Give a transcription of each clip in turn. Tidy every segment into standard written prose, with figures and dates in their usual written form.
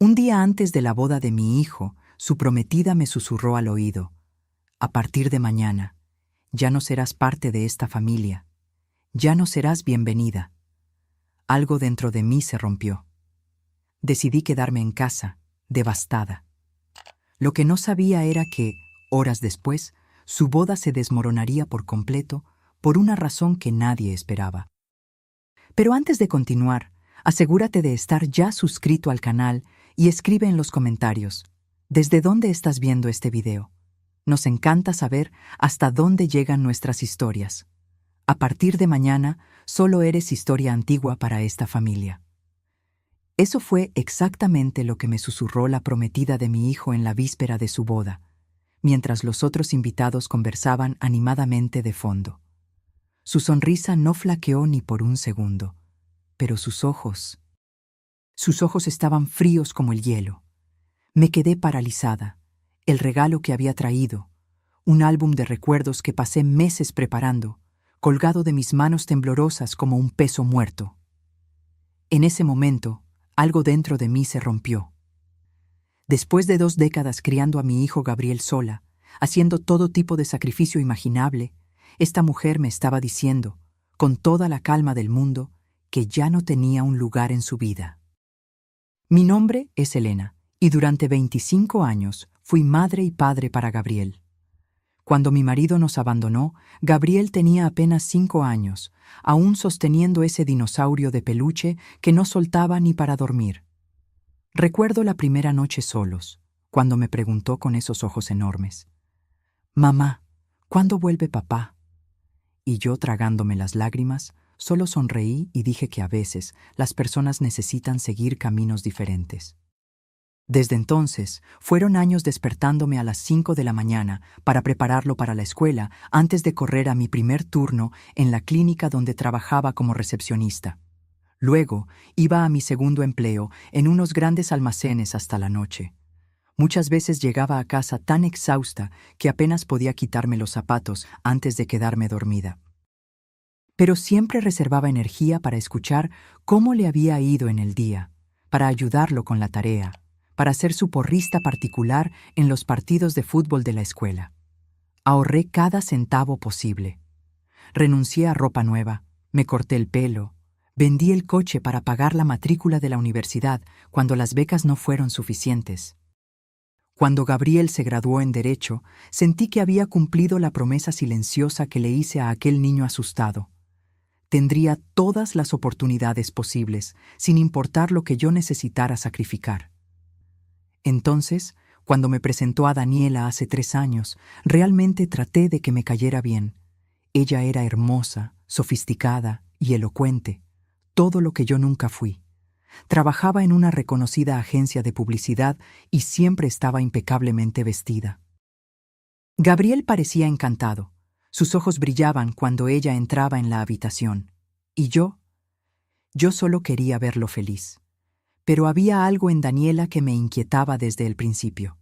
Un día antes de la boda de mi hijo, su prometida me susurró al oído: a partir de mañana, ya no serás parte de esta familia, ya no serás bienvenida. Algo dentro de mí se rompió. Decidí quedarme en casa, devastada. Lo que no sabía era que, horas después, su boda se desmoronaría por completo por una razón que nadie esperaba. Pero antes de continuar, asegúrate de estar ya suscrito al canal y escribe en los comentarios ¿desde dónde estás viendo este video? Nos encanta saber hasta dónde llegan nuestras historias. A partir de mañana, solo eres historia antigua para esta familia. Eso fue exactamente lo que me susurró la prometida de mi hijo en la víspera de su boda, mientras los otros invitados conversaban animadamente de fondo. Su sonrisa no flaqueó ni por un segundo, pero sus ojos estaban fríos como el hielo. Me quedé paralizada. El regalo que había traído, un álbum de recuerdos que pasé meses preparando, colgado de mis manos temblorosas como un peso muerto. En ese momento, algo dentro de mí se rompió. Después de 2 décadas criando a mi hijo Gabriel sola, haciendo todo tipo de sacrificio imaginable, esta mujer me estaba diciendo, con toda la calma del mundo, que ya no tenía un lugar en su vida. Mi nombre es Elena, y durante 25 años fui madre y padre para Gabriel. Cuando mi marido nos abandonó, Gabriel tenía apenas 5 años, aún sosteniendo ese dinosaurio de peluche que no soltaba ni para dormir. Recuerdo la primera noche solos, cuando me preguntó con esos ojos enormes: «Mamá, ¿cuándo vuelve papá?». Y yo, tragándome las lágrimas, solo sonreí y dije que a veces las personas necesitan seguir caminos diferentes. Desde entonces, fueron años despertándome a las 5 de la mañana para prepararlo para la escuela antes de correr a mi primer turno en la clínica donde trabajaba como recepcionista. Luego, iba a mi segundo empleo en unos grandes almacenes hasta la noche. Muchas veces llegaba a casa tan exhausta que apenas podía quitarme los zapatos antes de quedarme dormida. Pero siempre reservaba energía para escuchar cómo le había ido en el día, para ayudarlo con la tarea, para ser su porrista particular en los partidos de fútbol de la escuela. Ahorré cada centavo posible. Renuncié a ropa nueva, me corté el pelo, vendí el coche para pagar la matrícula de la universidad cuando las becas no fueron suficientes. Cuando Gabriel se graduó en Derecho, sentí que había cumplido la promesa silenciosa que le hice a aquel niño asustado. Tendría todas las oportunidades posibles, sin importar lo que yo necesitara sacrificar. Entonces, cuando me presentó a Daniela hace 3 años, realmente traté de que me cayera bien. Ella era hermosa, sofisticada y elocuente, todo lo que yo nunca fui. Trabajaba en una reconocida agencia de publicidad y siempre estaba impecablemente vestida. Gabriel parecía encantado. Sus ojos brillaban cuando ella entraba en la habitación. Y yo solo quería verlo feliz. Pero había algo en Daniela que me inquietaba desde el principio.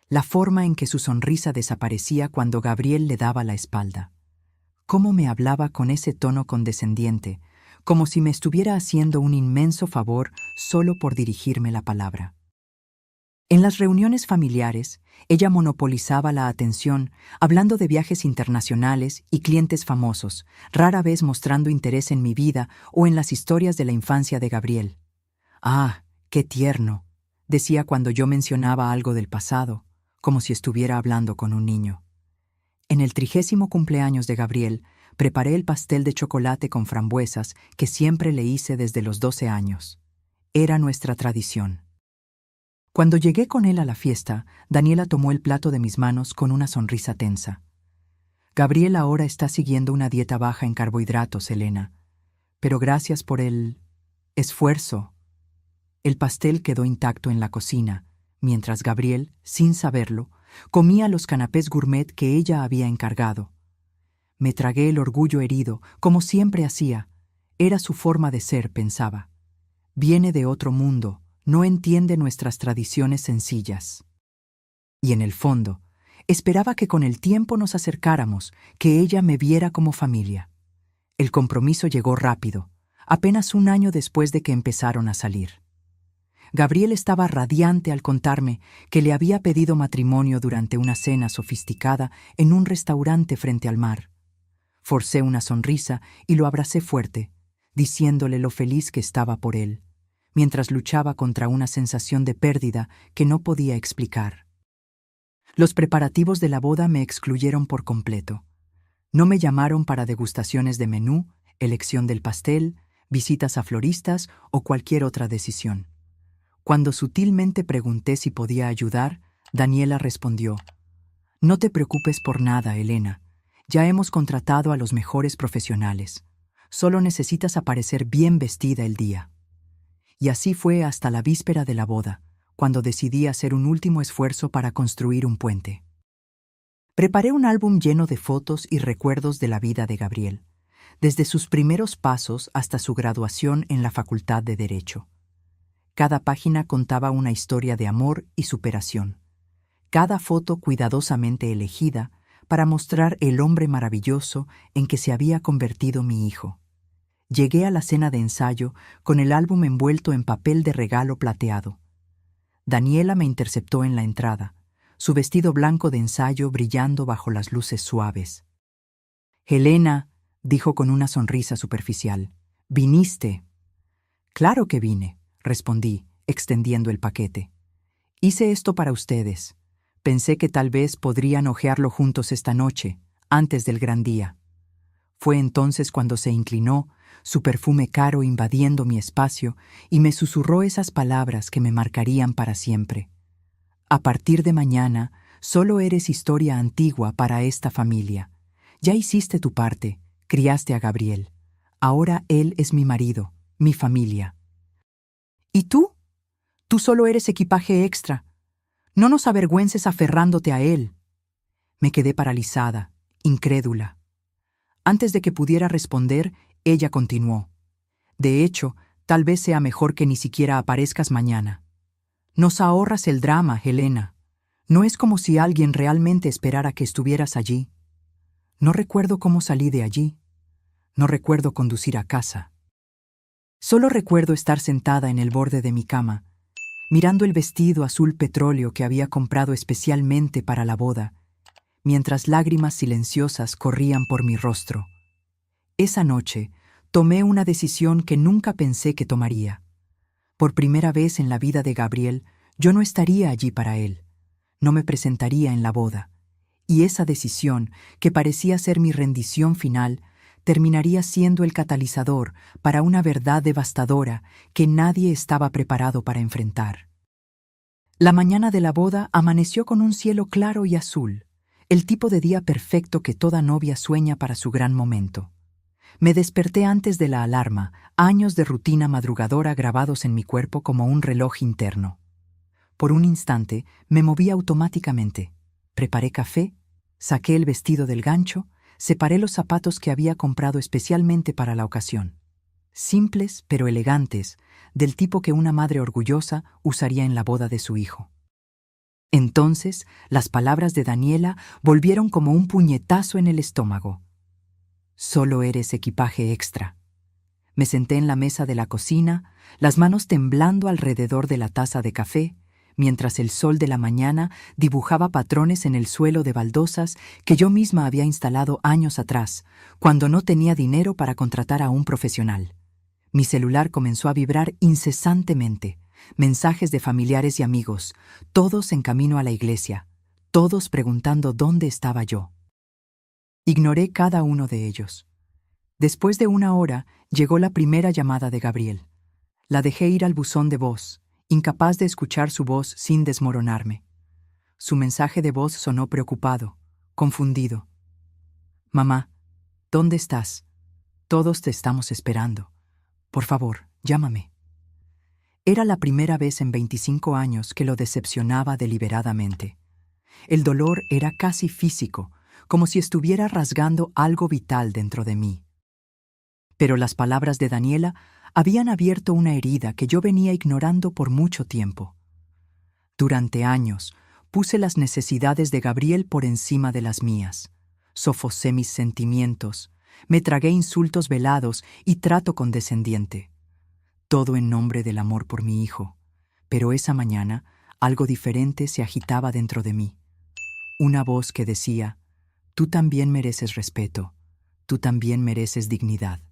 La forma en que su sonrisa desaparecía cuando Gabriel le daba la espalda. Cómo me hablaba con ese tono condescendiente, como si me estuviera haciendo un inmenso favor solo por dirigirme la palabra. En las reuniones familiares, ella monopolizaba la atención, hablando de viajes internacionales y clientes famosos, rara vez mostrando interés en mi vida o en las historias de la infancia de Gabriel. «Ah, qué tierno», decía cuando yo mencionaba algo del pasado, como si estuviera hablando con un niño. En el 30º cumpleaños de Gabriel, preparé el pastel de chocolate con frambuesas que siempre le hice desde los 12 años. Era nuestra tradición. Cuando llegué con él a la fiesta, Daniela tomó el plato de mis manos con una sonrisa tensa. «Gabriel ahora está siguiendo una dieta baja en carbohidratos, Elena. Pero gracias por el esfuerzo». El pastel quedó intacto en la cocina, mientras Gabriel, sin saberlo, comía los canapés gourmet que ella había encargado. Me tragué el orgullo herido, como siempre hacía. Era su forma de ser, pensaba. Viene de otro mundo, no entiende nuestras tradiciones sencillas. Y en el fondo, esperaba que con el tiempo nos acercáramos, que ella me viera como familia. El compromiso llegó rápido, apenas 1 año después de que empezaron a salir. Gabriel estaba radiante al contarme que le había pedido matrimonio durante una cena sofisticada en un restaurante frente al mar. Forcé una sonrisa y lo abracé fuerte, diciéndole lo feliz que estaba por él, mientras luchaba contra una sensación de pérdida que no podía explicar. Los preparativos de la boda me excluyeron por completo. No me llamaron para degustaciones de menú, elección del pastel, visitas a floristas o cualquier otra decisión. Cuando sutilmente pregunté si podía ayudar, Daniela respondió: «No te preocupes por nada, Elena. Ya hemos contratado a los mejores profesionales. Solo necesitas aparecer bien vestida el día». Y así fue hasta la víspera de la boda, cuando decidí hacer un último esfuerzo para construir un puente. Preparé un álbum lleno de fotos y recuerdos de la vida de Gabriel, desde sus primeros pasos hasta su graduación en la Facultad de Derecho. Cada página contaba una historia de amor y superación. Cada foto cuidadosamente elegida para mostrar el hombre maravilloso en que se había convertido mi hijo. Llegué a la cena de ensayo con el álbum envuelto en papel de regalo plateado. Daniela me interceptó en la entrada, su vestido blanco de ensayo brillando bajo las luces suaves. «Helena», dijo con una sonrisa superficial, «¿viniste?» «Claro que vine», respondí, extendiendo el paquete. «Hice esto para ustedes. Pensé que tal vez podrían hojearlo juntos esta noche, antes del gran día». Fue entonces cuando se inclinó, su perfume caro invadiendo mi espacio, y me susurró esas palabras que me marcarían para siempre. «A partir de mañana, solo eres historia antigua para esta familia. Ya hiciste tu parte, criaste a Gabriel. Ahora él es mi marido, mi familia. ¿Y tú? Tú solo eres equipaje extra. No nos avergüences aferrándote a él». Me quedé paralizada, incrédula. Antes de que pudiera responder, ella continuó: «De hecho, tal vez sea mejor que ni siquiera aparezcas mañana. Nos ahorras el drama, Helena. No es como si alguien realmente esperara que estuvieras allí. No recuerdo cómo salí de allí. No recuerdo conducir a casa. Solo recuerdo estar sentada en el borde de mi cama, mirando el vestido azul petróleo que había comprado especialmente para la boda, mientras lágrimas silenciosas corrían por mi rostro. Esa noche tomé una decisión que nunca pensé que tomaría. Por primera vez en la vida de Gabriel, yo no estaría allí para él. No me presentaría en la boda. Y esa decisión, que parecía ser mi rendición final, terminaría siendo el catalizador para una verdad devastadora que nadie estaba preparado para enfrentar. La mañana de la boda amaneció con un cielo claro y azul, el tipo de día perfecto que toda novia sueña para su gran momento. Me desperté antes de la alarma, años de rutina madrugadora grabados en mi cuerpo como un reloj interno. Por un instante me moví automáticamente. Preparé café, saqué el vestido del gancho, separé los zapatos que había comprado especialmente para la ocasión. Simples pero elegantes, del tipo que una madre orgullosa usaría en la boda de su hijo. Entonces, las palabras de Daniela volvieron como un puñetazo en el estómago. «Solo eres equipaje extra». Me senté en la mesa de la cocina, las manos temblando alrededor de la taza de café, mientras el sol de la mañana dibujaba patrones en el suelo de baldosas que yo misma había instalado años atrás, cuando no tenía dinero para contratar a un profesional. Mi celular comenzó a vibrar incesantemente, mensajes de familiares y amigos, todos en camino a la iglesia, todos preguntando dónde estaba yo. Ignoré cada uno de ellos. Después de una hora, llegó la primera llamada de Gabriel. La dejé ir al buzón de voz, incapaz de escuchar su voz sin desmoronarme. Su mensaje de voz sonó preocupado, confundido. «Mamá, ¿dónde estás? Todos te estamos esperando. Por favor, llámame». Era la primera vez en 25 años que lo decepcionaba deliberadamente. El dolor era casi físico, como si estuviera rasgando algo vital dentro de mí. Pero las palabras de Daniela habían abierto una herida que yo venía ignorando por mucho tiempo. Durante años, puse las necesidades de Gabriel por encima de las mías. Sofocé mis sentimientos, me tragué insultos velados y trato condescendiente. Todo en nombre del amor por mi hijo. Pero esa mañana, algo diferente se agitaba dentro de mí. Una voz que decía: tú también mereces respeto, tú también mereces dignidad.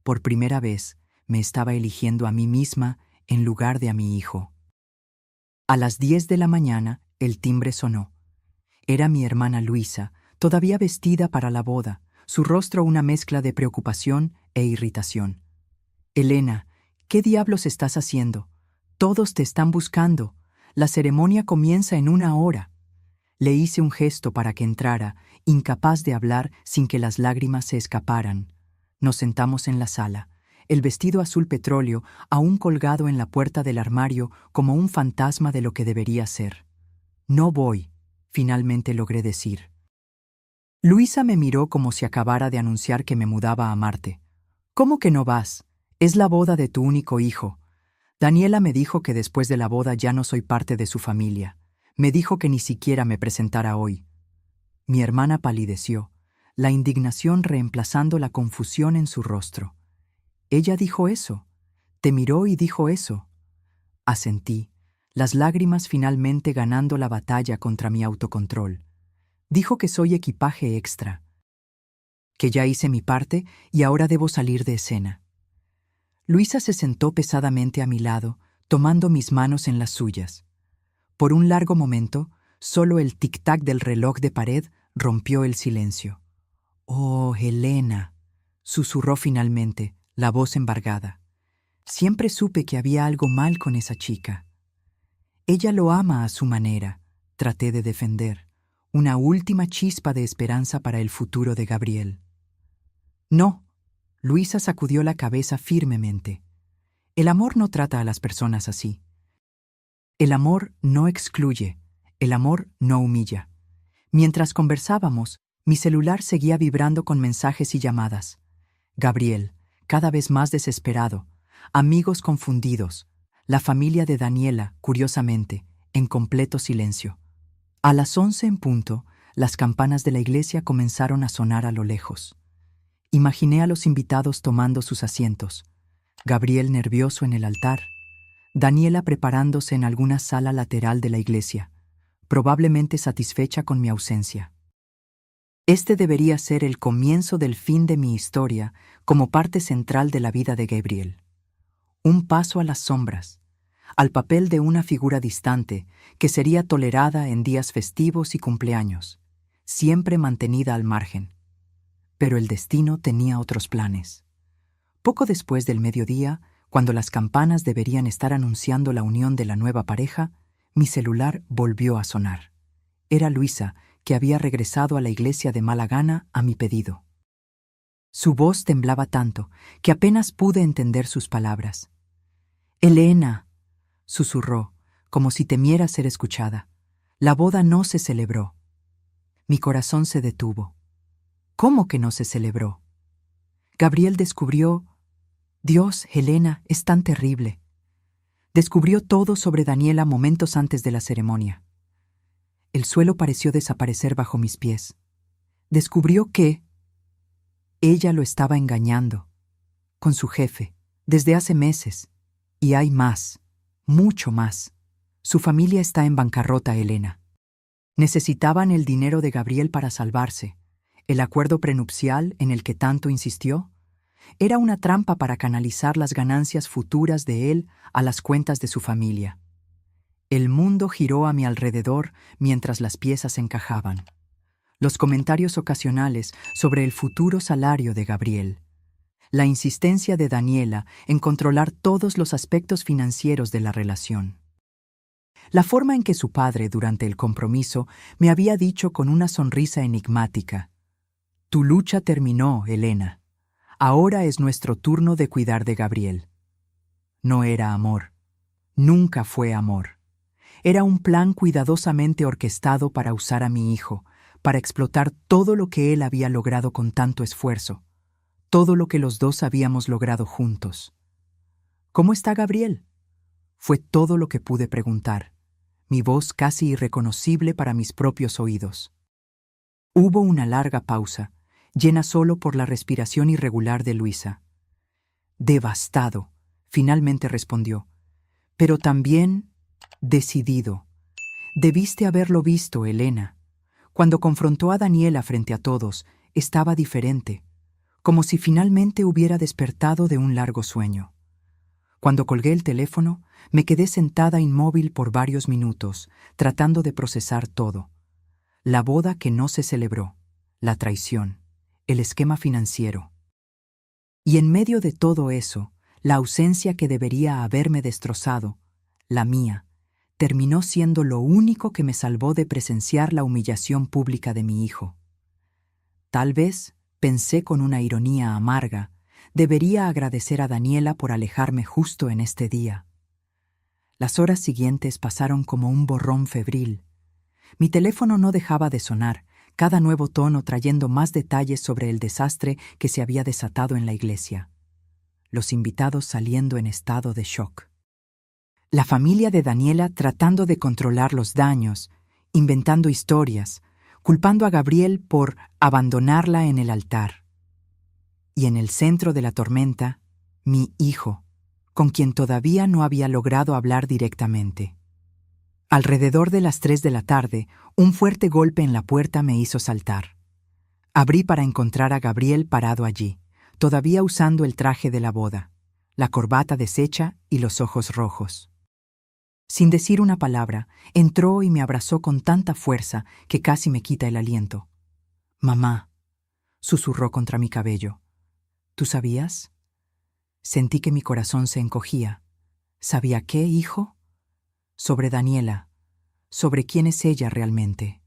Por primera vez, me estaba eligiendo a mí misma en lugar de a mi hijo. A las 10 de la mañana, el timbre sonó. Era mi hermana Luisa, todavía vestida para la boda, su rostro una mezcla de preocupación e irritación. Elena, ¿qué diablos estás haciendo? Todos te están buscando. La ceremonia comienza en 1 hora. Le hice un gesto para que entrara, incapaz de hablar sin que las lágrimas se escaparan. Nos sentamos en la sala, el vestido azul petróleo aún colgado en la puerta del armario como un fantasma de lo que debería ser. No voy, finalmente logré decir. Luisa me miró como si acabara de anunciar que me mudaba a Marte. ¿Cómo que no vas? Es la boda de tu único hijo. Daniela me dijo que después de la boda ya no soy parte de su familia. Me dijo que ni siquiera me presentara hoy. Mi hermana palideció, la indignación reemplazando la confusión en su rostro. Ella dijo eso. Te miró y dijo eso. Asentí, las lágrimas finalmente ganando la batalla contra mi autocontrol. Dijo que soy equipaje extra, que ya hice mi parte y ahora debo salir de escena. Luisa se sentó pesadamente a mi lado, tomando mis manos en las suyas. Por un largo momento, solo el tic-tac del reloj de pared rompió el silencio. «Oh, Helena», susurró finalmente, la voz embargada. «Siempre supe que había algo mal con esa chica. Ella lo ama a su manera», traté de defender, una última chispa de esperanza para el futuro de Gabriel. «No», Luisa sacudió la cabeza firmemente. «El amor no trata a las personas así. El amor no excluye, el amor no humilla». Mientras conversábamos, mi celular seguía vibrando con mensajes y llamadas. Gabriel, cada vez más desesperado, amigos confundidos, la familia de Daniela, curiosamente, en completo silencio. A las 11 en punto, las campanas de la iglesia comenzaron a sonar a lo lejos. Imaginé a los invitados tomando sus asientos, Gabriel nervioso en el altar, Daniela preparándose en alguna sala lateral de la iglesia, probablemente satisfecha con mi ausencia. Este debería ser el comienzo del fin de mi historia como parte central de la vida de Gabriel. Un paso a las sombras, al papel de una figura distante que sería tolerada en días festivos y cumpleaños, siempre mantenida al margen. Pero el destino tenía otros planes. Poco después del mediodía, cuando las campanas deberían estar anunciando la unión de la nueva pareja, mi celular volvió a sonar. Era Luisa, que había regresado a la iglesia de mala gana a mi pedido. Su voz temblaba tanto que apenas pude entender sus palabras. «Elena», susurró, como si temiera ser escuchada. «La boda no se celebró». Mi corazón se detuvo. «¿Cómo que no se celebró?» Gabriel descubrió... Dios, Helena, es tan terrible. Descubrió todo sobre Daniela momentos antes de la ceremonia. El suelo pareció desaparecer bajo mis pies. Descubrió que ella lo estaba engañando, con su jefe, desde hace meses. Y hay más, mucho más. Su familia está en bancarrota, Helena. Necesitaban el dinero de Gabriel para salvarse. El acuerdo prenupcial en el que tanto insistió era una trampa para canalizar las ganancias futuras de él a las cuentas de su familia. El mundo giró a mi alrededor mientras las piezas encajaban. Los comentarios ocasionales sobre el futuro salario de Gabriel. La insistencia de Daniela en controlar todos los aspectos financieros de la relación. La forma en que su padre, durante el compromiso, me había dicho con una sonrisa enigmática: «Tu lucha terminó, Helena. Ahora es nuestro turno de cuidar de Gabriel». No era amor. Nunca fue amor. Era un plan cuidadosamente orquestado para usar a mi hijo, para explotar todo lo que él había logrado con tanto esfuerzo, todo lo que los dos habíamos logrado juntos. «¿Cómo está Gabriel?», fue todo lo que pude preguntar, mi voz casi irreconocible para mis propios oídos. Hubo una larga pausa, llena solo por la respiración irregular de Luisa. «Devastado», finalmente respondió, pero también decidido. Debiste haberlo visto, Elena. Cuando confrontó a Daniela frente a todos, estaba diferente, como si finalmente hubiera despertado de un largo sueño. Cuando colgué el teléfono, me quedé sentada inmóvil por varios minutos, tratando de procesar todo. La boda que no se celebró, la traición, el esquema financiero. Y en medio de todo eso, la ausencia que debería haberme destrozado, la mía, terminó siendo lo único que me salvó de presenciar la humillación pública de mi hijo. Tal vez, pensé con una ironía amarga, debería agradecer a Daniela por alejarme justo en este día. Las horas siguientes pasaron como un borrón febril. Mi teléfono no dejaba de sonar, cada nuevo tono trayendo más detalles sobre el desastre que se había desatado en la iglesia. Los invitados saliendo en estado de shock. La familia de Daniela tratando de controlar los daños, inventando historias, culpando a Gabriel por abandonarla en el altar. Y en el centro de la tormenta, mi hijo, con quien todavía no había logrado hablar directamente. Alrededor de las 3 de la tarde, un fuerte golpe en la puerta me hizo saltar. Abrí para encontrar a Gabriel parado allí, todavía usando el traje de la boda, la corbata deshecha y los ojos rojos. Sin decir una palabra, entró y me abrazó con tanta fuerza que casi me quita el aliento. «Mamá», susurró contra mi cabello. «¿Tú sabías?» Sentí que mi corazón se encogía. ¿Sabía qué, hijo? Sobre Daniela, sobre quién es ella realmente.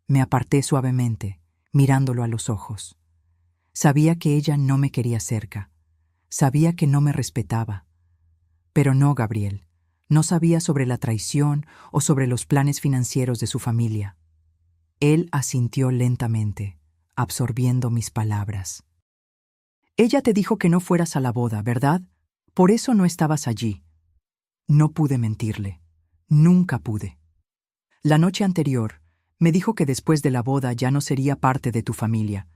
Me aparté suavemente, mirándolo a los ojos. Sabía que ella no me quería cerca. Sabía que no me respetaba. Pero no, Gabriel. No sabía sobre la traición o sobre los planes financieros de su familia. Él asintió lentamente, absorbiendo mis palabras. Ella te dijo que no fueras a la boda, ¿verdad? Por eso no estabas allí. No pude mentirle. Nunca pude. La noche anterior, me dijo que después de la boda ya no sería parte de tu familia.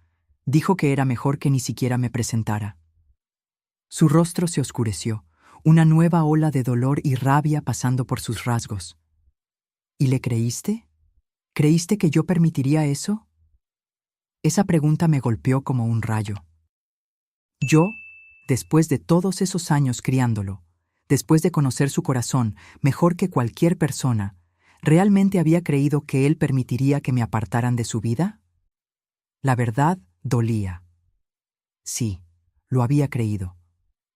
Dijo que era mejor que ni siquiera me presentara. Su rostro se oscureció, una nueva ola de dolor y rabia pasando por sus rasgos. ¿Y le creíste? ¿Creíste que yo permitiría eso? Esa pregunta me golpeó como un rayo. Yo, después de todos esos años criándolo, después de conocer su corazón mejor que cualquier persona, ¿realmente había creído que él permitiría que me apartaran de su vida? La verdad dolía. Sí, lo había creído.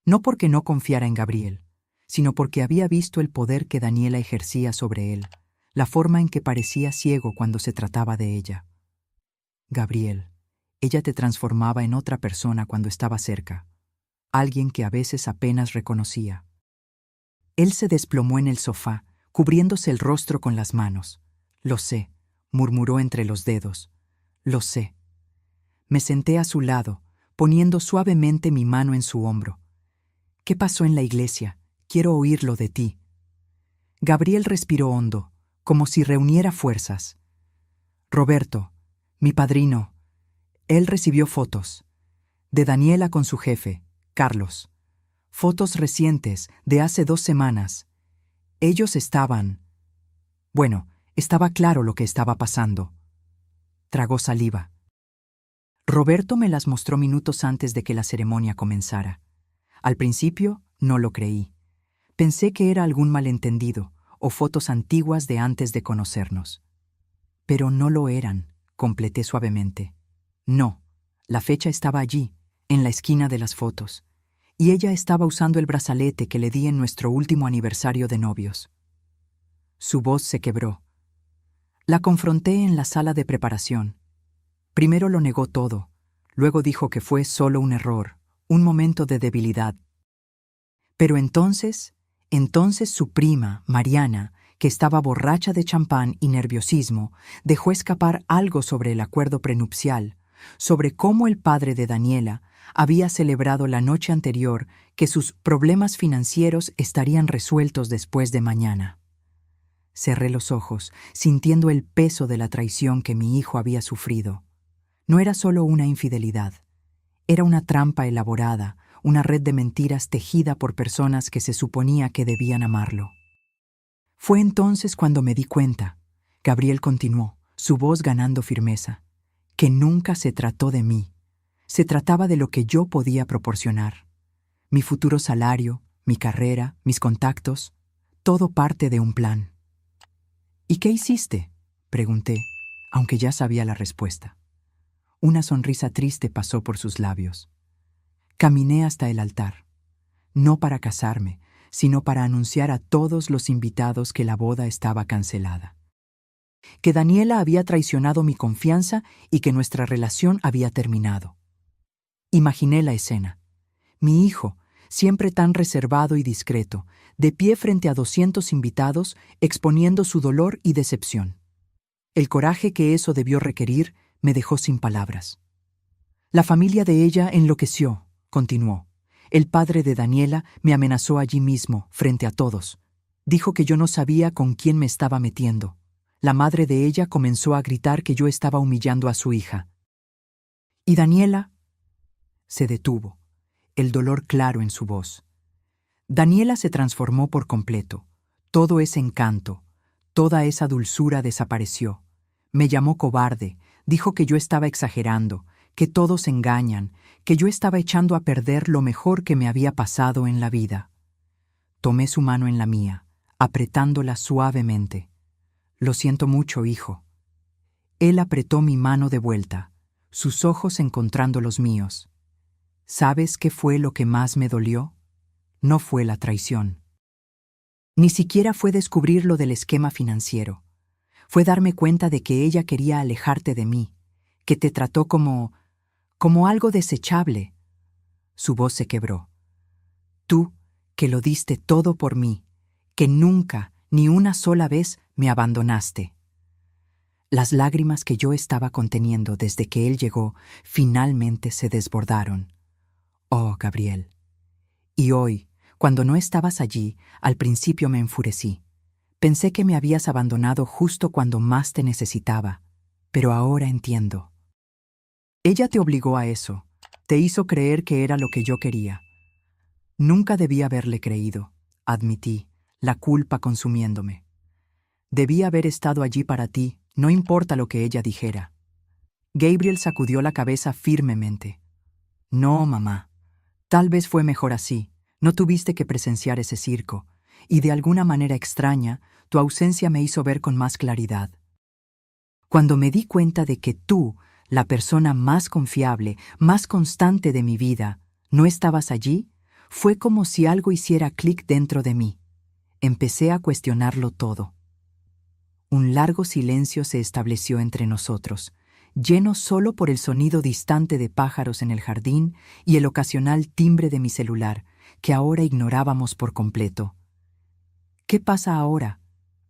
No porque no confiara en Gabriel, sino porque había visto el poder que Daniela ejercía sobre él, la forma en que parecía ciego cuando se trataba de ella. Gabriel, ella te transformaba en otra persona cuando estaba cerca, alguien que a veces apenas reconocía. Él se desplomó en el sofá, cubriéndose el rostro con las manos. «Lo sé», murmuró entre los dedos. «Lo sé». Me senté a su lado, poniendo suavemente mi mano en su hombro. «¿Qué pasó en la iglesia? Quiero oírlo de ti». Gabriel respiró hondo, como si reuniera fuerzas. «Roberto, mi padrino, él recibió fotos. De Daniela con su jefe, Carlos. Fotos recientes, de hace 2 semanas. Ellos estaban... Bueno, estaba claro lo que estaba pasando». Tragó saliva. Roberto me las mostró minutos antes de que la ceremonia comenzara. Al principio, no lo creí. Pensé que era algún malentendido o fotos antiguas de antes de conocernos. Pero no lo eran, completé suavemente. No, la fecha estaba allí, en la esquina de las fotos, y ella estaba usando el brazalete que le di en nuestro último aniversario de novios. Su voz se quebró. La confronté en la sala de preparación. Primero lo negó todo, luego dijo que fue solo un error, un momento de debilidad. Pero entonces su prima, Mariana, que estaba borracha de champán y nerviosismo, dejó escapar algo sobre el acuerdo prenupcial, sobre cómo el padre de Daniela había celebrado la noche anterior que sus problemas financieros estarían resueltos después de mañana. Cerré los ojos, sintiendo el peso de la traición que mi hijo había sufrido. No era solo una infidelidad. Era una trampa elaborada, una red de mentiras tejida por personas que se suponía que debían amarlo. Fue entonces cuando me di cuenta, Gabriel continuó, su voz ganando firmeza, que nunca se trató de mí. Se trataba de lo que yo podía proporcionar. Mi futuro salario, mi carrera, mis contactos, todo parte de un plan. ¿Y qué hiciste?, pregunté, aunque ya sabía la respuesta. Una sonrisa triste pasó por sus labios. Caminé hasta el altar, no para casarme, sino para anunciar a todos los invitados que la boda estaba cancelada. Que Daniela había traicionado mi confianza y que nuestra relación había terminado. Imaginé la escena. Mi hijo, siempre tan reservado y discreto, de pie frente a 200 invitados, exponiendo su dolor y decepción. El coraje que eso debió requerir me dejó sin palabras. La familia de ella enloqueció, continuó. El padre de Daniela me amenazó allí mismo, frente a todos. Dijo que yo no sabía con quién me estaba metiendo. La madre de ella comenzó a gritar que yo estaba humillando a su hija. ¿Y Daniela? Se detuvo, el dolor claro en su voz. Daniela se transformó por completo. Todo ese encanto, toda esa dulzura desapareció. Me llamó cobarde, dijo que yo estaba exagerando, que todos engañan, que yo estaba echando a perder lo mejor que me había pasado en la vida. Tomé su mano en la mía, apretándola suavemente. Lo siento mucho, hijo. Él apretó mi mano de vuelta, sus ojos encontrando los míos. ¿Sabes qué fue lo que más me dolió? No fue la traición. Ni siquiera fue descubrir lo del esquema financiero. Fue darme cuenta de que ella quería alejarte de mí, que te trató como algo desechable. Su voz se quebró. Tú, que lo diste todo por mí, que nunca, ni una sola vez, me abandonaste. Las lágrimas que yo estaba conteniendo desde que él llegó, finalmente se desbordaron. Oh, Gabriel. Y hoy, cuando no estabas allí, al principio me enfurecí. Pensé que me habías abandonado justo cuando más te necesitaba, pero ahora entiendo. Ella te obligó a eso, te hizo creer que era lo que yo quería. Nunca debí haberle creído, admití, la culpa consumiéndome. Debí haber estado allí para ti, no importa lo que ella dijera. Gabriel sacudió la cabeza firmemente. No, mamá. Tal vez fue mejor así. No tuviste que presenciar ese circo, y de alguna manera extraña, tu ausencia me hizo ver con más claridad. Cuando me di cuenta de que tú, la persona más confiable, más constante de mi vida, no estabas allí, fue como si algo hiciera clic dentro de mí. Empecé a cuestionarlo todo. Un largo silencio se estableció entre nosotros, lleno solo por el sonido distante de pájaros en el jardín y el ocasional timbre de mi celular, que ahora ignorábamos por completo. ¿Qué pasa ahora?,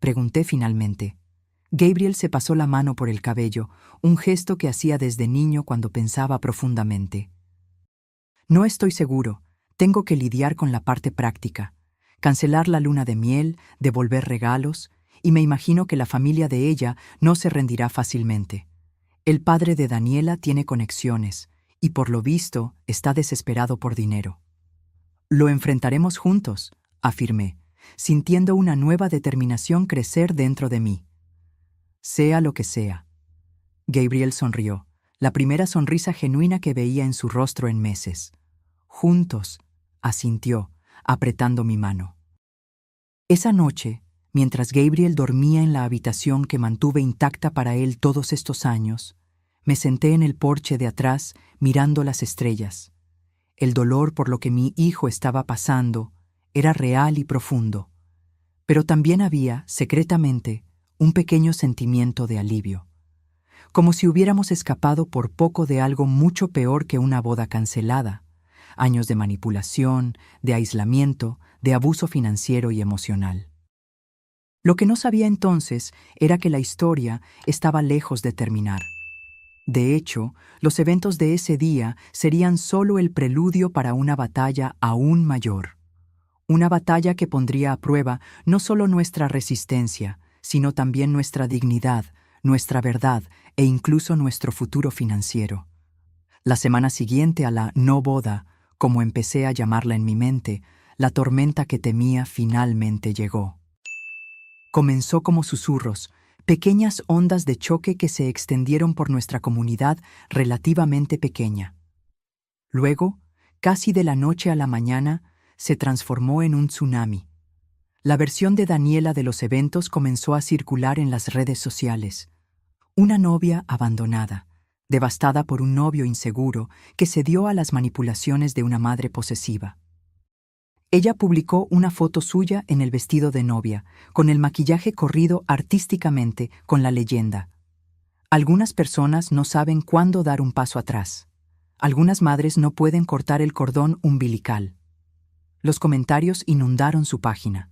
pregunté finalmente. Gabriel se pasó la mano por el cabello, un gesto que hacía desde niño cuando pensaba profundamente. No estoy seguro, tengo que lidiar con la parte práctica, cancelar la luna de miel, devolver regalos, y me imagino que la familia de ella no se rendirá fácilmente. El padre de Daniela tiene conexiones, y por lo visto está desesperado por dinero. Lo enfrentaremos juntos, afirmé, sintiendo una nueva determinación crecer dentro de mí. Sea lo que sea. Gabriel sonrió, la primera sonrisa genuina que veía en su rostro en meses. Juntos, asintió, apretando mi mano. Esa noche, mientras Gabriel dormía en la habitación que mantuve intacta para él todos estos años, me senté en el porche de atrás mirando las estrellas. El dolor por lo que mi hijo estaba pasando era real y profundo, pero también había, secretamente, un pequeño sentimiento de alivio, como si hubiéramos escapado por poco de algo mucho peor que una boda cancelada, años de manipulación, de aislamiento, de abuso financiero y emocional. Lo que no sabía entonces era que la historia estaba lejos de terminar. De hecho, los eventos de ese día serían solo el preludio para una batalla aún mayor. Una batalla que pondría a prueba no solo nuestra resistencia, sino también nuestra dignidad, nuestra verdad e incluso nuestro futuro financiero. La semana siguiente a la no boda, como empecé a llamarla en mi mente, la tormenta que temía finalmente llegó. Comenzó como susurros, pequeñas ondas de choque que se extendieron por nuestra comunidad relativamente pequeña. Luego, casi de la noche a la mañana, se transformó en un tsunami. La versión de Daniela de los eventos comenzó a circular en las redes sociales. Una novia abandonada, devastada por un novio inseguro que cedió a las manipulaciones de una madre posesiva. Ella publicó una foto suya en el vestido de novia, con el maquillaje corrido artísticamente con la leyenda: algunas personas no saben cuándo dar un paso atrás. Algunas madres no pueden cortar el cordón umbilical. Los comentarios inundaron su página.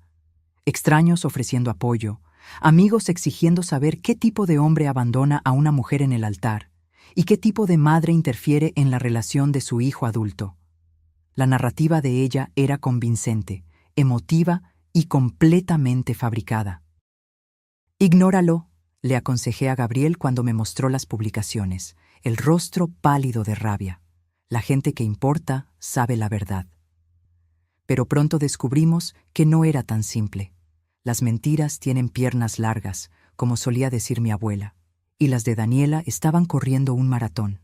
Extraños ofreciendo apoyo, amigos exigiendo saber qué tipo de hombre abandona a una mujer en el altar y qué tipo de madre interfiere en la relación de su hijo adulto. La narrativa de ella era convincente, emotiva y completamente fabricada. «Ignóralo», le aconsejé a Gabriel cuando me mostró las publicaciones, el rostro pálido de rabia. La gente que importa sabe la verdad. Pero pronto descubrimos que no era tan simple. Las mentiras tienen piernas largas, como solía decir mi abuela, y las de Daniela estaban corriendo un maratón.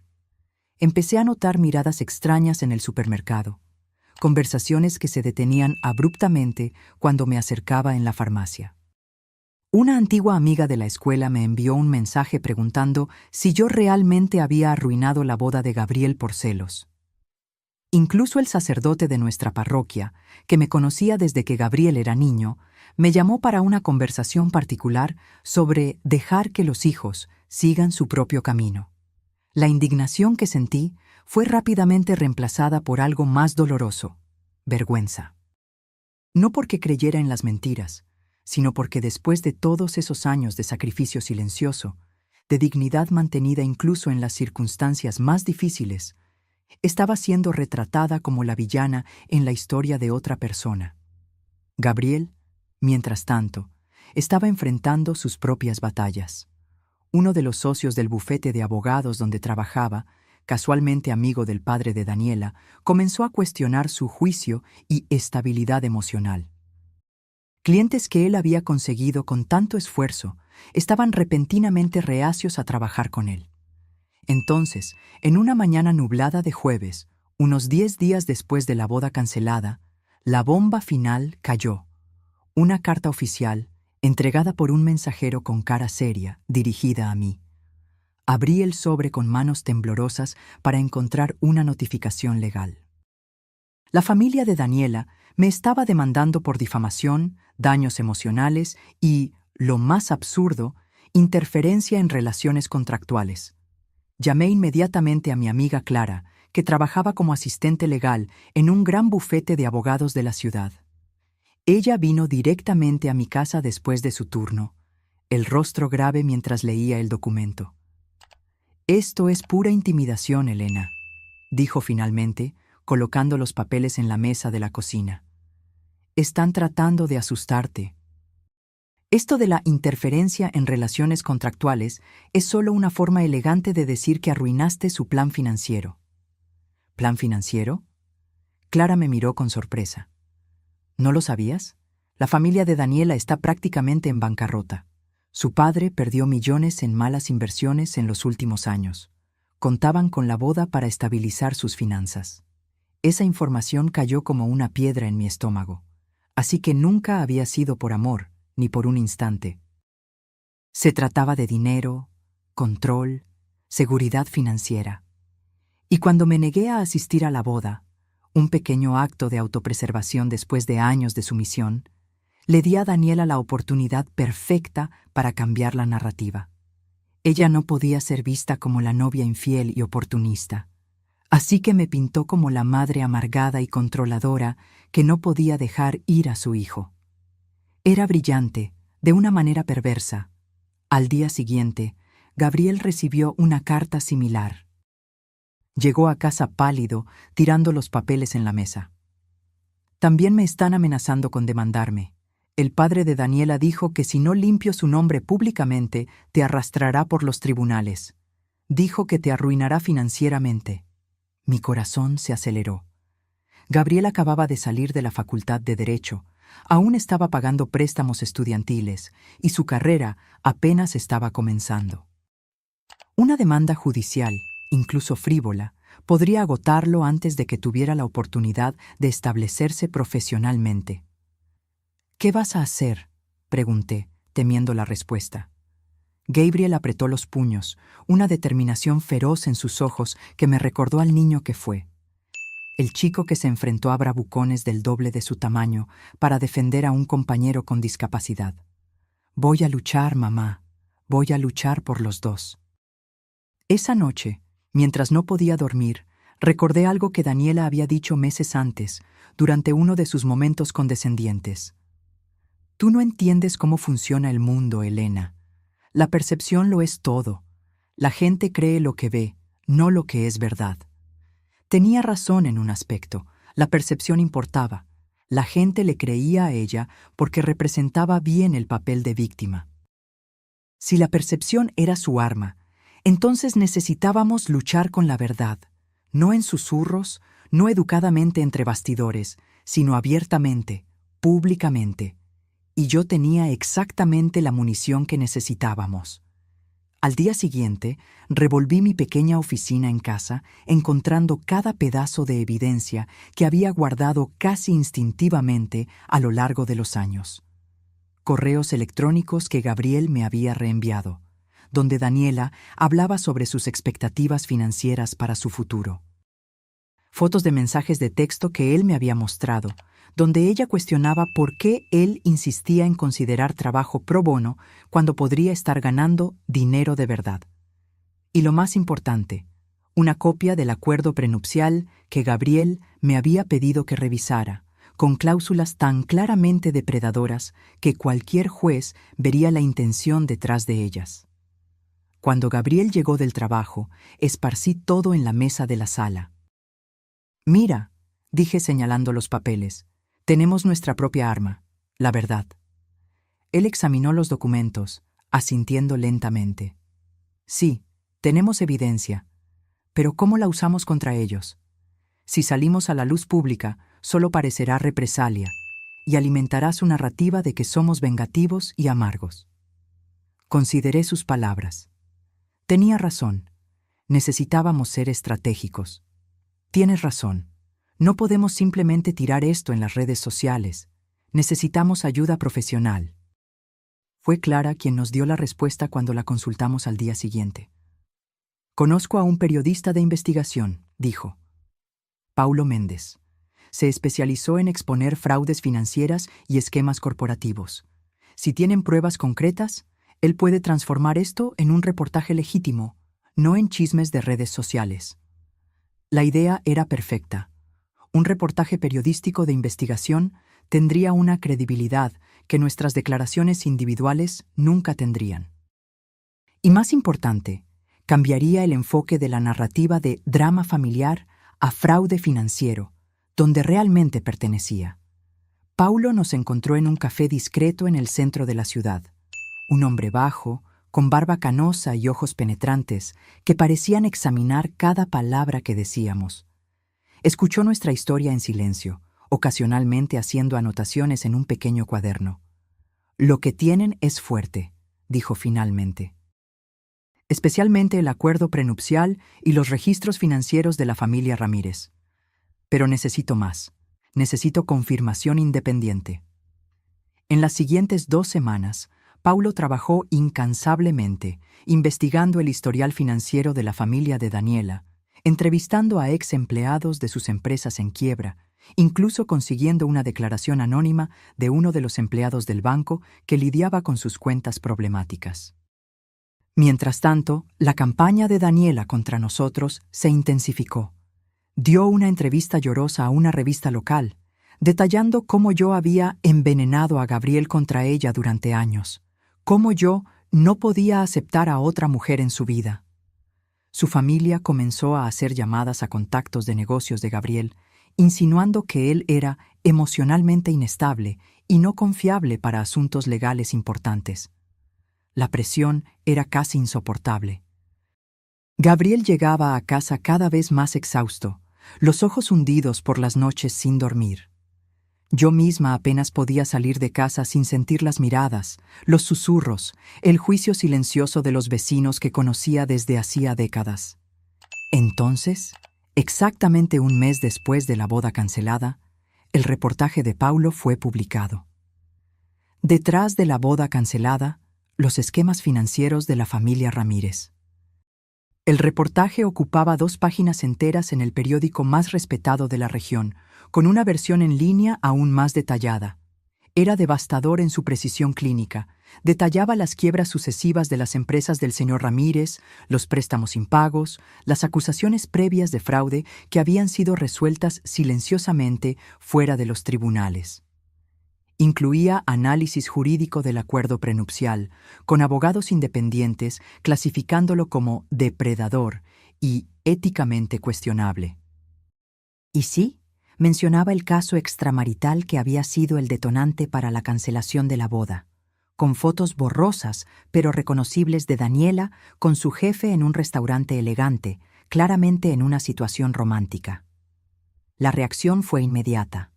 Empecé a notar miradas extrañas en el supermercado, conversaciones que se detenían abruptamente cuando me acercaba en la farmacia. Una antigua amiga de la escuela me envió un mensaje preguntando si yo realmente había arruinado la boda de Gabriel por celos. Incluso el sacerdote de nuestra parroquia, que me conocía desde que Gabriel era niño, me llamó para una conversación particular sobre dejar que los hijos sigan su propio camino. La indignación que sentí fue rápidamente reemplazada por algo más doloroso: vergüenza. No porque creyera en las mentiras, sino porque después de todos esos años de sacrificio silencioso, de dignidad mantenida incluso en las circunstancias más difíciles, estaba siendo retratada como la villana en la historia de otra persona. Gabriel, mientras tanto, estaba enfrentando sus propias batallas. Uno de los socios del bufete de abogados donde trabajaba, casualmente amigo del padre de Daniela, comenzó a cuestionar su juicio y estabilidad emocional. Clientes que él había conseguido con tanto esfuerzo estaban repentinamente reacios a trabajar con él. Entonces, en una mañana nublada de jueves, unos 10 días después de la boda cancelada, la bomba final cayó. Una carta oficial, entregada por un mensajero con cara seria, dirigida a mí. Abrí el sobre con manos temblorosas para encontrar una notificación legal. La familia de Daniela me estaba demandando por difamación, daños emocionales y, lo más absurdo, interferencia en relaciones contractuales. Llamé inmediatamente a mi amiga Clara, que trabajaba como asistente legal en un gran bufete de abogados de la ciudad. Ella vino directamente a mi casa después de su turno, el rostro grave mientras leía el documento. «Esto es pura intimidación, Elena», dijo finalmente, colocando los papeles en la mesa de la cocina. «Están tratando de asustarte». Esto de la interferencia en relaciones contractuales es solo una forma elegante de decir que arruinaste su plan financiero. ¿Plan financiero? Clara me miró con sorpresa. ¿No lo sabías? La familia de Daniela está prácticamente en bancarrota. Su padre perdió millones en malas inversiones en los últimos años. Contaban con la boda para estabilizar sus finanzas. Esa información cayó como una piedra en mi estómago. Así que nunca había sido por amor, ni por un instante. Se trataba de dinero, control, seguridad financiera. Y cuando me negué a asistir a la boda, un pequeño acto de autopreservación después de años de sumisión, le di a Daniela la oportunidad perfecta para cambiar la narrativa. Ella no podía ser vista como la novia infiel y oportunista. Así que me pintó como la madre amargada y controladora que no podía dejar ir a su hijo. Era brillante, de una manera perversa. Al día siguiente, Gabriel recibió una carta similar. Llegó a casa pálido, tirando los papeles en la mesa. «También me están amenazando con demandarme. El padre de Daniela dijo que si no limpio su nombre públicamente, te arrastrará por los tribunales. Dijo que te arruinará financieramente». Mi corazón se aceleró. Gabriel acababa de salir de la Facultad de Derecho, aún estaba pagando préstamos estudiantiles y su carrera apenas estaba comenzando. Una demanda judicial, incluso frívola, podría agotarlo antes de que tuviera la oportunidad de establecerse profesionalmente. ¿Qué vas a hacer?, pregunté, temiendo la respuesta. Gabriel apretó los puños, una determinación feroz en sus ojos que me recordó al niño que fue. El chico que se enfrentó a bravucones del doble de su tamaño para defender a un compañero con discapacidad. Voy a luchar, mamá. Voy a luchar por los dos. Esa noche, mientras no podía dormir, recordé algo que Daniela había dicho meses antes, durante uno de sus momentos condescendientes. Tú no entiendes cómo funciona el mundo, Elena. La percepción lo es todo. La gente cree lo que ve, no lo que es verdad. Tenía razón en un aspecto. La percepción importaba. La gente le creía a ella porque representaba bien el papel de víctima. Si la percepción era su arma, entonces necesitábamos luchar con la verdad, no en susurros, no educadamente entre bastidores, sino abiertamente, públicamente. Y yo tenía exactamente la munición que necesitábamos. Al día siguiente, revolví mi pequeña oficina en casa, encontrando cada pedazo de evidencia que había guardado casi instintivamente a lo largo de los años. Correos electrónicos que Gabriel me había reenviado, donde Daniela hablaba sobre sus expectativas financieras para su futuro. Fotos de mensajes de texto que él me había mostrado, donde ella cuestionaba por qué él insistía en considerar trabajo pro bono cuando podría estar ganando dinero de verdad. Y lo más importante, una copia del acuerdo prenupcial que Gabriel me había pedido que revisara, con cláusulas tan claramente depredadoras que cualquier juez vería la intención detrás de ellas. Cuando Gabriel llegó del trabajo, esparcí todo en la mesa de la sala. «Mira», dije señalando los papeles, «tenemos nuestra propia arma, la verdad». Él examinó los documentos, asintiendo lentamente. «Sí, tenemos evidencia, pero ¿cómo la usamos contra ellos? Si salimos a la luz pública, solo parecerá represalia y alimentará su narrativa de que somos vengativos y amargos». Consideré sus palabras. Tenía razón. Necesitábamos ser estratégicos. Tienes razón. No podemos simplemente tirar esto en las redes sociales. Necesitamos ayuda profesional. Fue Clara quien nos dio la respuesta cuando la consultamos al día siguiente. Conozco a un periodista de investigación, dijo. Paulo Méndez. Se especializó en exponer fraudes financieras y esquemas corporativos. Si tienen pruebas concretas, él puede transformar esto en un reportaje legítimo, no en chismes de redes sociales. La idea era perfecta. Un reportaje periodístico de investigación tendría una credibilidad que nuestras declaraciones individuales nunca tendrían. Y más importante, cambiaría el enfoque de la narrativa de drama familiar a fraude financiero, donde realmente pertenecía. Paulo nos encontró en un café discreto en el centro de la ciudad. Un hombre bajo, con barba canosa y ojos penetrantes, que parecían examinar cada palabra que decíamos. Escuchó nuestra historia en silencio, ocasionalmente haciendo anotaciones en un pequeño cuaderno. «Lo que tienen es fuerte», dijo finalmente. «Especialmente el acuerdo prenupcial y los registros financieros de la familia Ramírez. Pero necesito más. Necesito confirmación independiente». En las siguientes 2 semanas, Paulo trabajó incansablemente, investigando el historial financiero de la familia de Daniela, entrevistando a ex empleados de sus empresas en quiebra, incluso consiguiendo una declaración anónima de uno de los empleados del banco que lidiaba con sus cuentas problemáticas. Mientras tanto, la campaña de Daniela contra nosotros se intensificó. Dio una entrevista llorosa a una revista local, detallando cómo yo había envenenado a Gabriel contra ella durante años, cómo yo no podía aceptar a otra mujer en su vida. Su familia comenzó a hacer llamadas a contactos de negocios de Gabriel, insinuando que él era emocionalmente inestable y no confiable para asuntos legales importantes. La presión era casi insoportable. Gabriel llegaba a casa cada vez más exhausto, los ojos hundidos por las noches sin dormir. Yo misma apenas podía salir de casa sin sentir las miradas, los susurros, el juicio silencioso de los vecinos que conocía desde hacía décadas. Entonces, exactamente un mes después de la boda cancelada, el reportaje de Paulo fue publicado. Detrás de la boda cancelada, los esquemas financieros de la familia Ramírez. El reportaje ocupaba 2 páginas enteras en el periódico más respetado de la región, con una versión en línea aún más detallada. Era devastador en su precisión clínica. Detallaba las quiebras sucesivas de las empresas del señor Ramírez, los préstamos impagos, las acusaciones previas de fraude que habían sido resueltas silenciosamente fuera de los tribunales. Incluía análisis jurídico del acuerdo prenupcial, con abogados independientes clasificándolo como depredador y éticamente cuestionable. Y sí, mencionaba el caso extramarital que había sido el detonante para la cancelación de la boda, con fotos borrosas pero reconocibles de Daniela con su jefe en un restaurante elegante, claramente en una situación romántica. La reacción fue inmediata.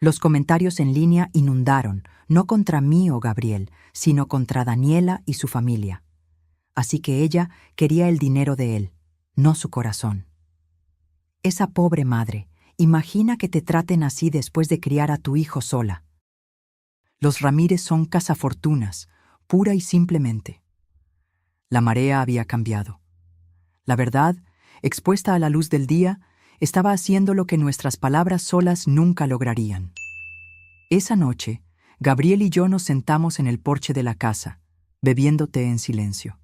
Los comentarios en línea inundaron, no contra mí o Gabriel, sino contra Daniela y su familia. Así que ella quería el dinero de él, no su corazón. Esa pobre madre, imagina que te traten así después de criar a tu hijo sola. Los Ramírez son cazafortunas, pura y simplemente. La marea había cambiado. La verdad, expuesta a la luz del día, estaba haciendo lo que nuestras palabras solas nunca lograrían. Esa noche, Gabriel y yo nos sentamos en el porche de la casa, bebiendo té en silencio.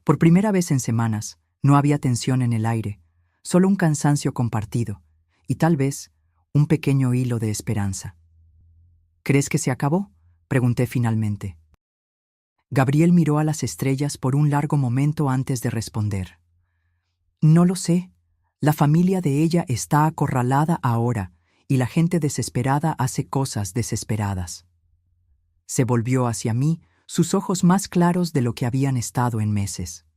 Por primera vez en semanas, no había tensión en el aire, solo un cansancio compartido, y tal vez un pequeño hilo de esperanza. ¿Crees que se acabó?, pregunté finalmente. Gabriel miró a las estrellas por un largo momento antes de responder. No lo sé. La familia de ella está acorralada ahora, y la gente desesperada hace cosas desesperadas. Se volvió hacia mí, sus ojos más claros de lo que habían estado en meses.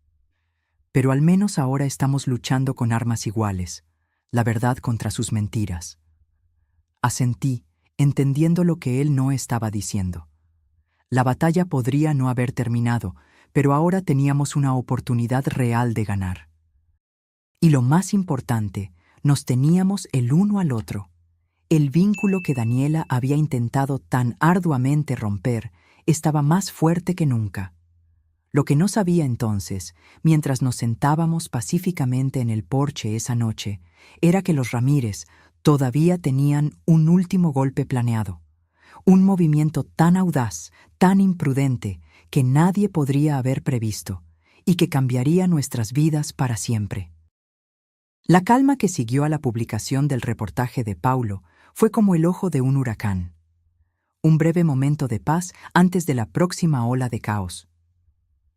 Pero al menos ahora estamos luchando con armas iguales, la verdad contra sus mentiras. Asentí, entendiendo lo que él no estaba diciendo. La batalla podría no haber terminado, pero ahora teníamos una oportunidad real de ganar. Y lo más importante, nos teníamos el uno al otro. El vínculo que Daniela había intentado tan arduamente romper estaba más fuerte que nunca. Lo que no sabía entonces, mientras nos sentábamos pacíficamente en el porche esa noche, era que los Ramírez todavía tenían un último golpe planeado. Un movimiento tan audaz, tan imprudente, que nadie podría haber previsto, y que cambiaría nuestras vidas para siempre. La calma que siguió a la publicación del reportaje de Paulo fue como el ojo de un huracán. Un breve momento de paz antes de la próxima ola de caos.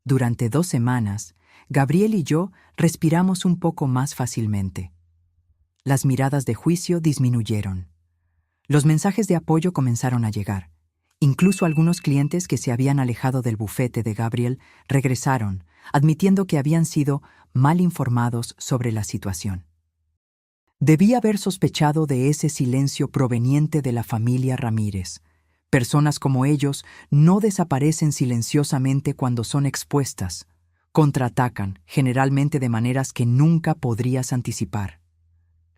Durante 2 semanas, Gabriel y yo respiramos un poco más fácilmente. Las miradas de juicio disminuyeron. Los mensajes de apoyo comenzaron a llegar. Incluso algunos clientes que se habían alejado del bufete de Gabriel regresaron, admitiendo que habían sido mal informados sobre la situación. Debí haber sospechado de ese silencio proveniente de la familia Ramírez. Personas como ellos no desaparecen silenciosamente cuando son expuestas. Contraatacan, generalmente de maneras que nunca podrías anticipar.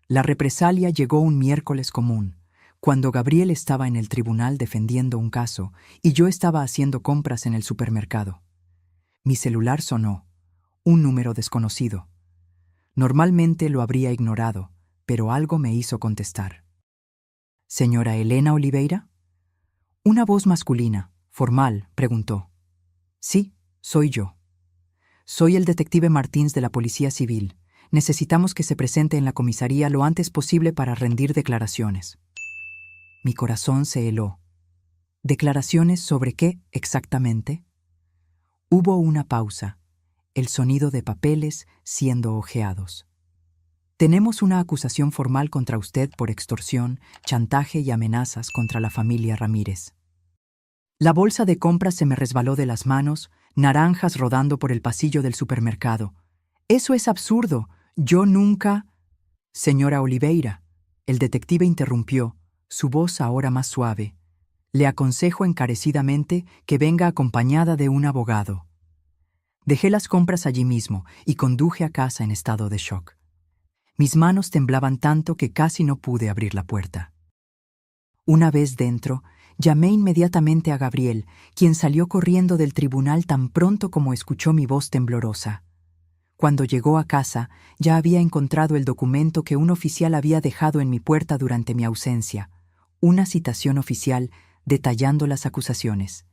La represalia llegó un miércoles común, cuando Gabriel estaba en el tribunal defendiendo un caso y yo estaba haciendo compras en el supermercado. Mi celular sonó, un número desconocido. Normalmente lo habría ignorado, pero algo me hizo contestar. ¿Señora Elena Oliveira? Una voz masculina, formal, preguntó. Sí, soy yo. Soy el detective Martins de la Policía Civil. Necesitamos que se presente en la comisaría lo antes posible para rendir declaraciones. Mi corazón se heló. ¿Declaraciones sobre qué exactamente? Hubo una pausa, el sonido de papeles siendo hojeados. Tenemos una acusación formal contra usted por extorsión, chantaje y amenazas contra la familia Ramírez. La bolsa de compras se me resbaló de las manos, naranjas rodando por el pasillo del supermercado. Eso es absurdo. Yo nunca... Señora Oliveira, el detective interrumpió, su voz ahora más suave. Le aconsejo encarecidamente que venga acompañada de un abogado. Dejé las compras allí mismo y conduje a casa en estado de shock. Mis manos temblaban tanto que casi no pude abrir la puerta. Una vez dentro, llamé inmediatamente a Gabriel, quien salió corriendo del tribunal tan pronto como escuchó mi voz temblorosa. Cuando llegó a casa, ya había encontrado el documento que un oficial había dejado en mi puerta durante mi ausencia, una citación oficial detallando las acusaciones.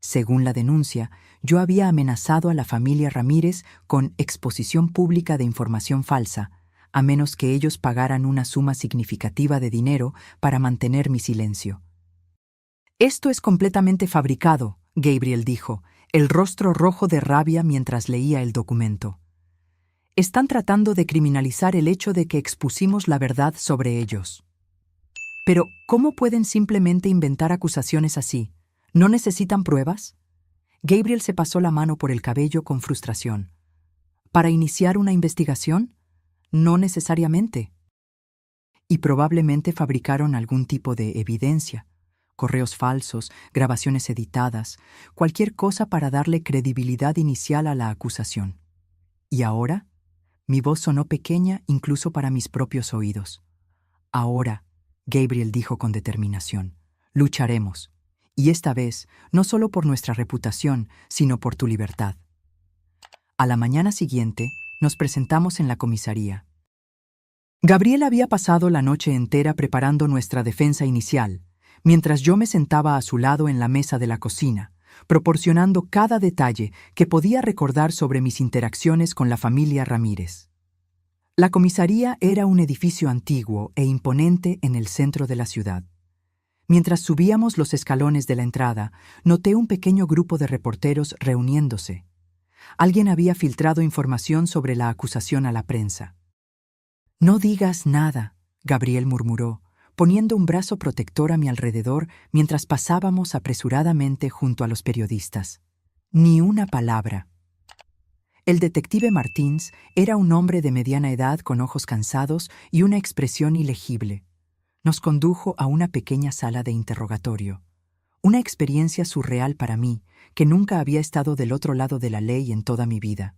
Según la denuncia, yo había amenazado a la familia Ramírez con exposición pública de información falsa, a menos que ellos pagaran una suma significativa de dinero para mantener mi silencio. «Esto es completamente fabricado», Gabriel dijo, el rostro rojo de rabia mientras leía el documento. «Están tratando de criminalizar el hecho de que expusimos la verdad sobre ellos». «Pero, ¿cómo pueden simplemente inventar acusaciones así? ¿No necesitan pruebas?» Gabriel se pasó la mano por el cabello con frustración. «¿Para iniciar una investigación? No necesariamente». Y probablemente fabricaron algún tipo de evidencia, correos falsos, grabaciones editadas, cualquier cosa para darle credibilidad inicial a la acusación. ¿Y ahora? Mi voz sonó pequeña incluso para mis propios oídos. «Ahora», Gabriel dijo con determinación, «lucharemos. Y esta vez, no solo por nuestra reputación, sino por tu libertad». A la mañana siguiente, nos presentamos en la comisaría. Gabriel había pasado la noche entera preparando nuestra defensa inicial, mientras yo me sentaba a su lado en la mesa de la cocina, proporcionando cada detalle que podía recordar sobre mis interacciones con la familia Ramírez. La comisaría era un edificio antiguo e imponente en el centro de la ciudad. Mientras subíamos los escalones de la entrada, noté un pequeño grupo de reporteros reuniéndose. Alguien había filtrado información sobre la acusación a la prensa. «No digas nada», Gabriel murmuró, poniendo un brazo protector a mi alrededor mientras pasábamos apresuradamente junto a los periodistas. «Ni una palabra». El detective Martins era un hombre de mediana edad con ojos cansados y una expresión ilegible. Nos condujo a una pequeña sala de interrogatorio. Una experiencia surreal para mí, que nunca había estado del otro lado de la ley en toda mi vida.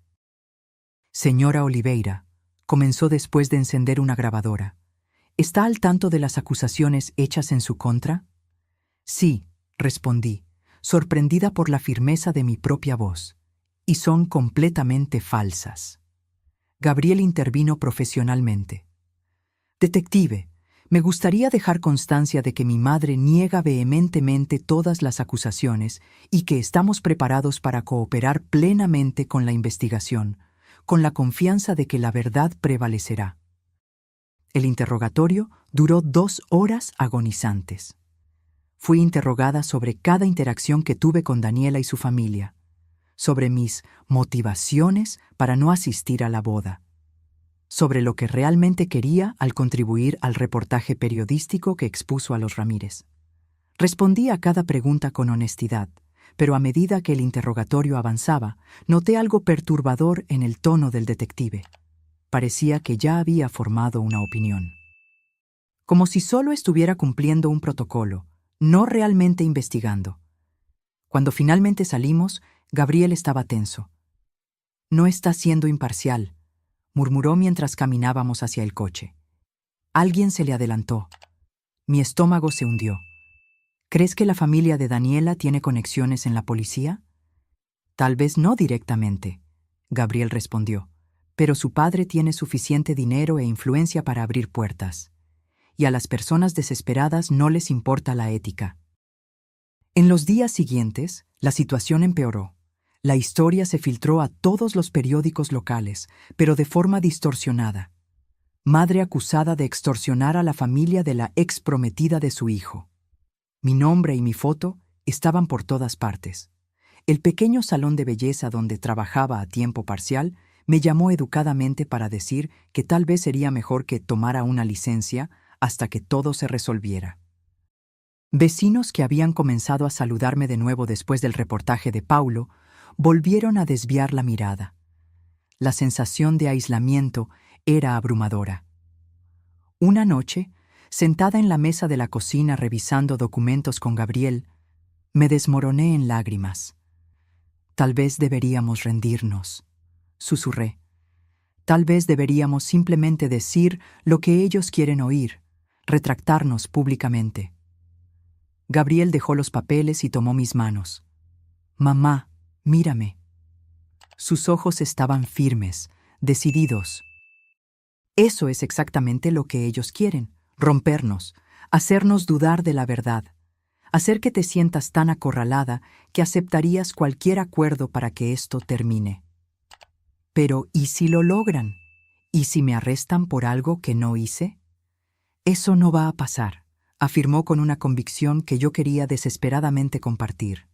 «Señora Oliveira», comenzó después de encender una grabadora, «¿está al tanto de las acusaciones hechas en su contra?» «Sí», respondí, sorprendida por la firmeza de mi propia voz. «Y son completamente falsas». Gabriel intervino profesionalmente. «Detective, me gustaría dejar constancia de que mi madre niega vehementemente todas las acusaciones y que estamos preparados para cooperar plenamente con la investigación, con la confianza de que la verdad prevalecerá». El interrogatorio duró 2 horas agonizantes. Fui interrogada sobre cada interacción que tuve con Daniela y su familia, sobre mis motivaciones para no asistir a la boda, sobre lo que realmente quería al contribuir al reportaje periodístico que expuso a los Ramírez. Respondí a cada pregunta con honestidad, pero a medida que el interrogatorio avanzaba, noté algo perturbador en el tono del detective. Parecía que ya había formado una opinión. Como si solo estuviera cumpliendo un protocolo, no realmente investigando. Cuando finalmente salimos, Gabriel estaba tenso. «No está siendo imparcial», murmuró mientras caminábamos hacia el coche. Alguien se le adelantó. Mi estómago se hundió. «¿Crees que la familia de Daniela tiene conexiones en la policía?» «Tal vez no directamente», Gabriel respondió, «pero su padre tiene suficiente dinero e influencia para abrir puertas. Y a las personas desesperadas no les importa la ética». En los días siguientes, la situación empeoró. La historia se filtró a todos los periódicos locales, pero de forma distorsionada. Madre acusada de extorsionar a la familia de la ex prometida de su hijo. Mi nombre y mi foto estaban por todas partes. El pequeño salón de belleza donde trabajaba a tiempo parcial me llamó educadamente para decir que tal vez sería mejor que tomara una licencia hasta que todo se resolviera. Vecinos que habían comenzado a saludarme de nuevo después del reportaje de Paulo volvieron a desviar la mirada. La sensación de aislamiento era abrumadora. Una noche, sentada en la mesa de la cocina revisando documentos con Gabriel, me desmoroné en lágrimas. Tal vez deberíamos rendirnos, susurré. Tal vez deberíamos simplemente decir lo que ellos quieren oír, retractarnos públicamente. Gabriel dejó los papeles y tomó mis manos. Mamá, mírame. Sus ojos estaban firmes, decididos. Eso es exactamente lo que ellos quieren, rompernos, hacernos dudar de la verdad, hacer que te sientas tan acorralada que aceptarías cualquier acuerdo para que esto termine. Pero, ¿y si lo logran? ¿Y si me arrestan por algo que no hice? Eso no va a pasar, afirmó con una convicción que yo quería desesperadamente compartir.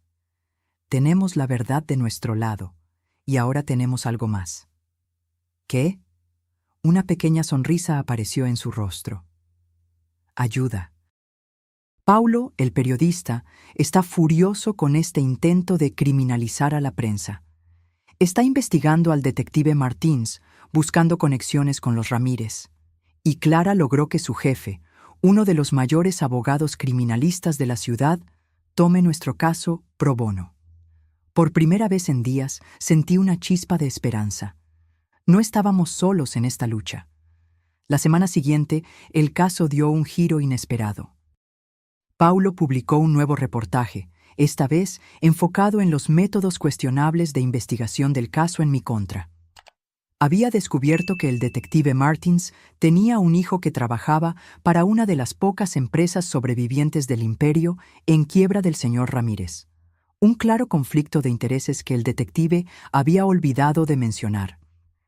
Tenemos la verdad de nuestro lado, y ahora tenemos algo más. ¿Qué? Una pequeña sonrisa apareció en su rostro. Ayuda. Paulo, el periodista, está furioso con este intento de criminalizar a la prensa. Está investigando al detective Martins, buscando conexiones con los Ramírez. Y Clara logró que su jefe, uno de los mayores abogados criminalistas de la ciudad, tome nuestro caso pro bono. Por primera vez en días sentí una chispa de esperanza. No estábamos solos en esta lucha. La semana siguiente, el caso dio un giro inesperado. Paulo publicó un nuevo reportaje, esta vez enfocado en los métodos cuestionables de investigación del caso en mi contra. Había descubierto que el detective Martins tenía un hijo que trabajaba para una de las pocas empresas sobrevivientes del imperio en quiebra del señor Ramírez. Un claro conflicto de intereses que el detective había olvidado de mencionar.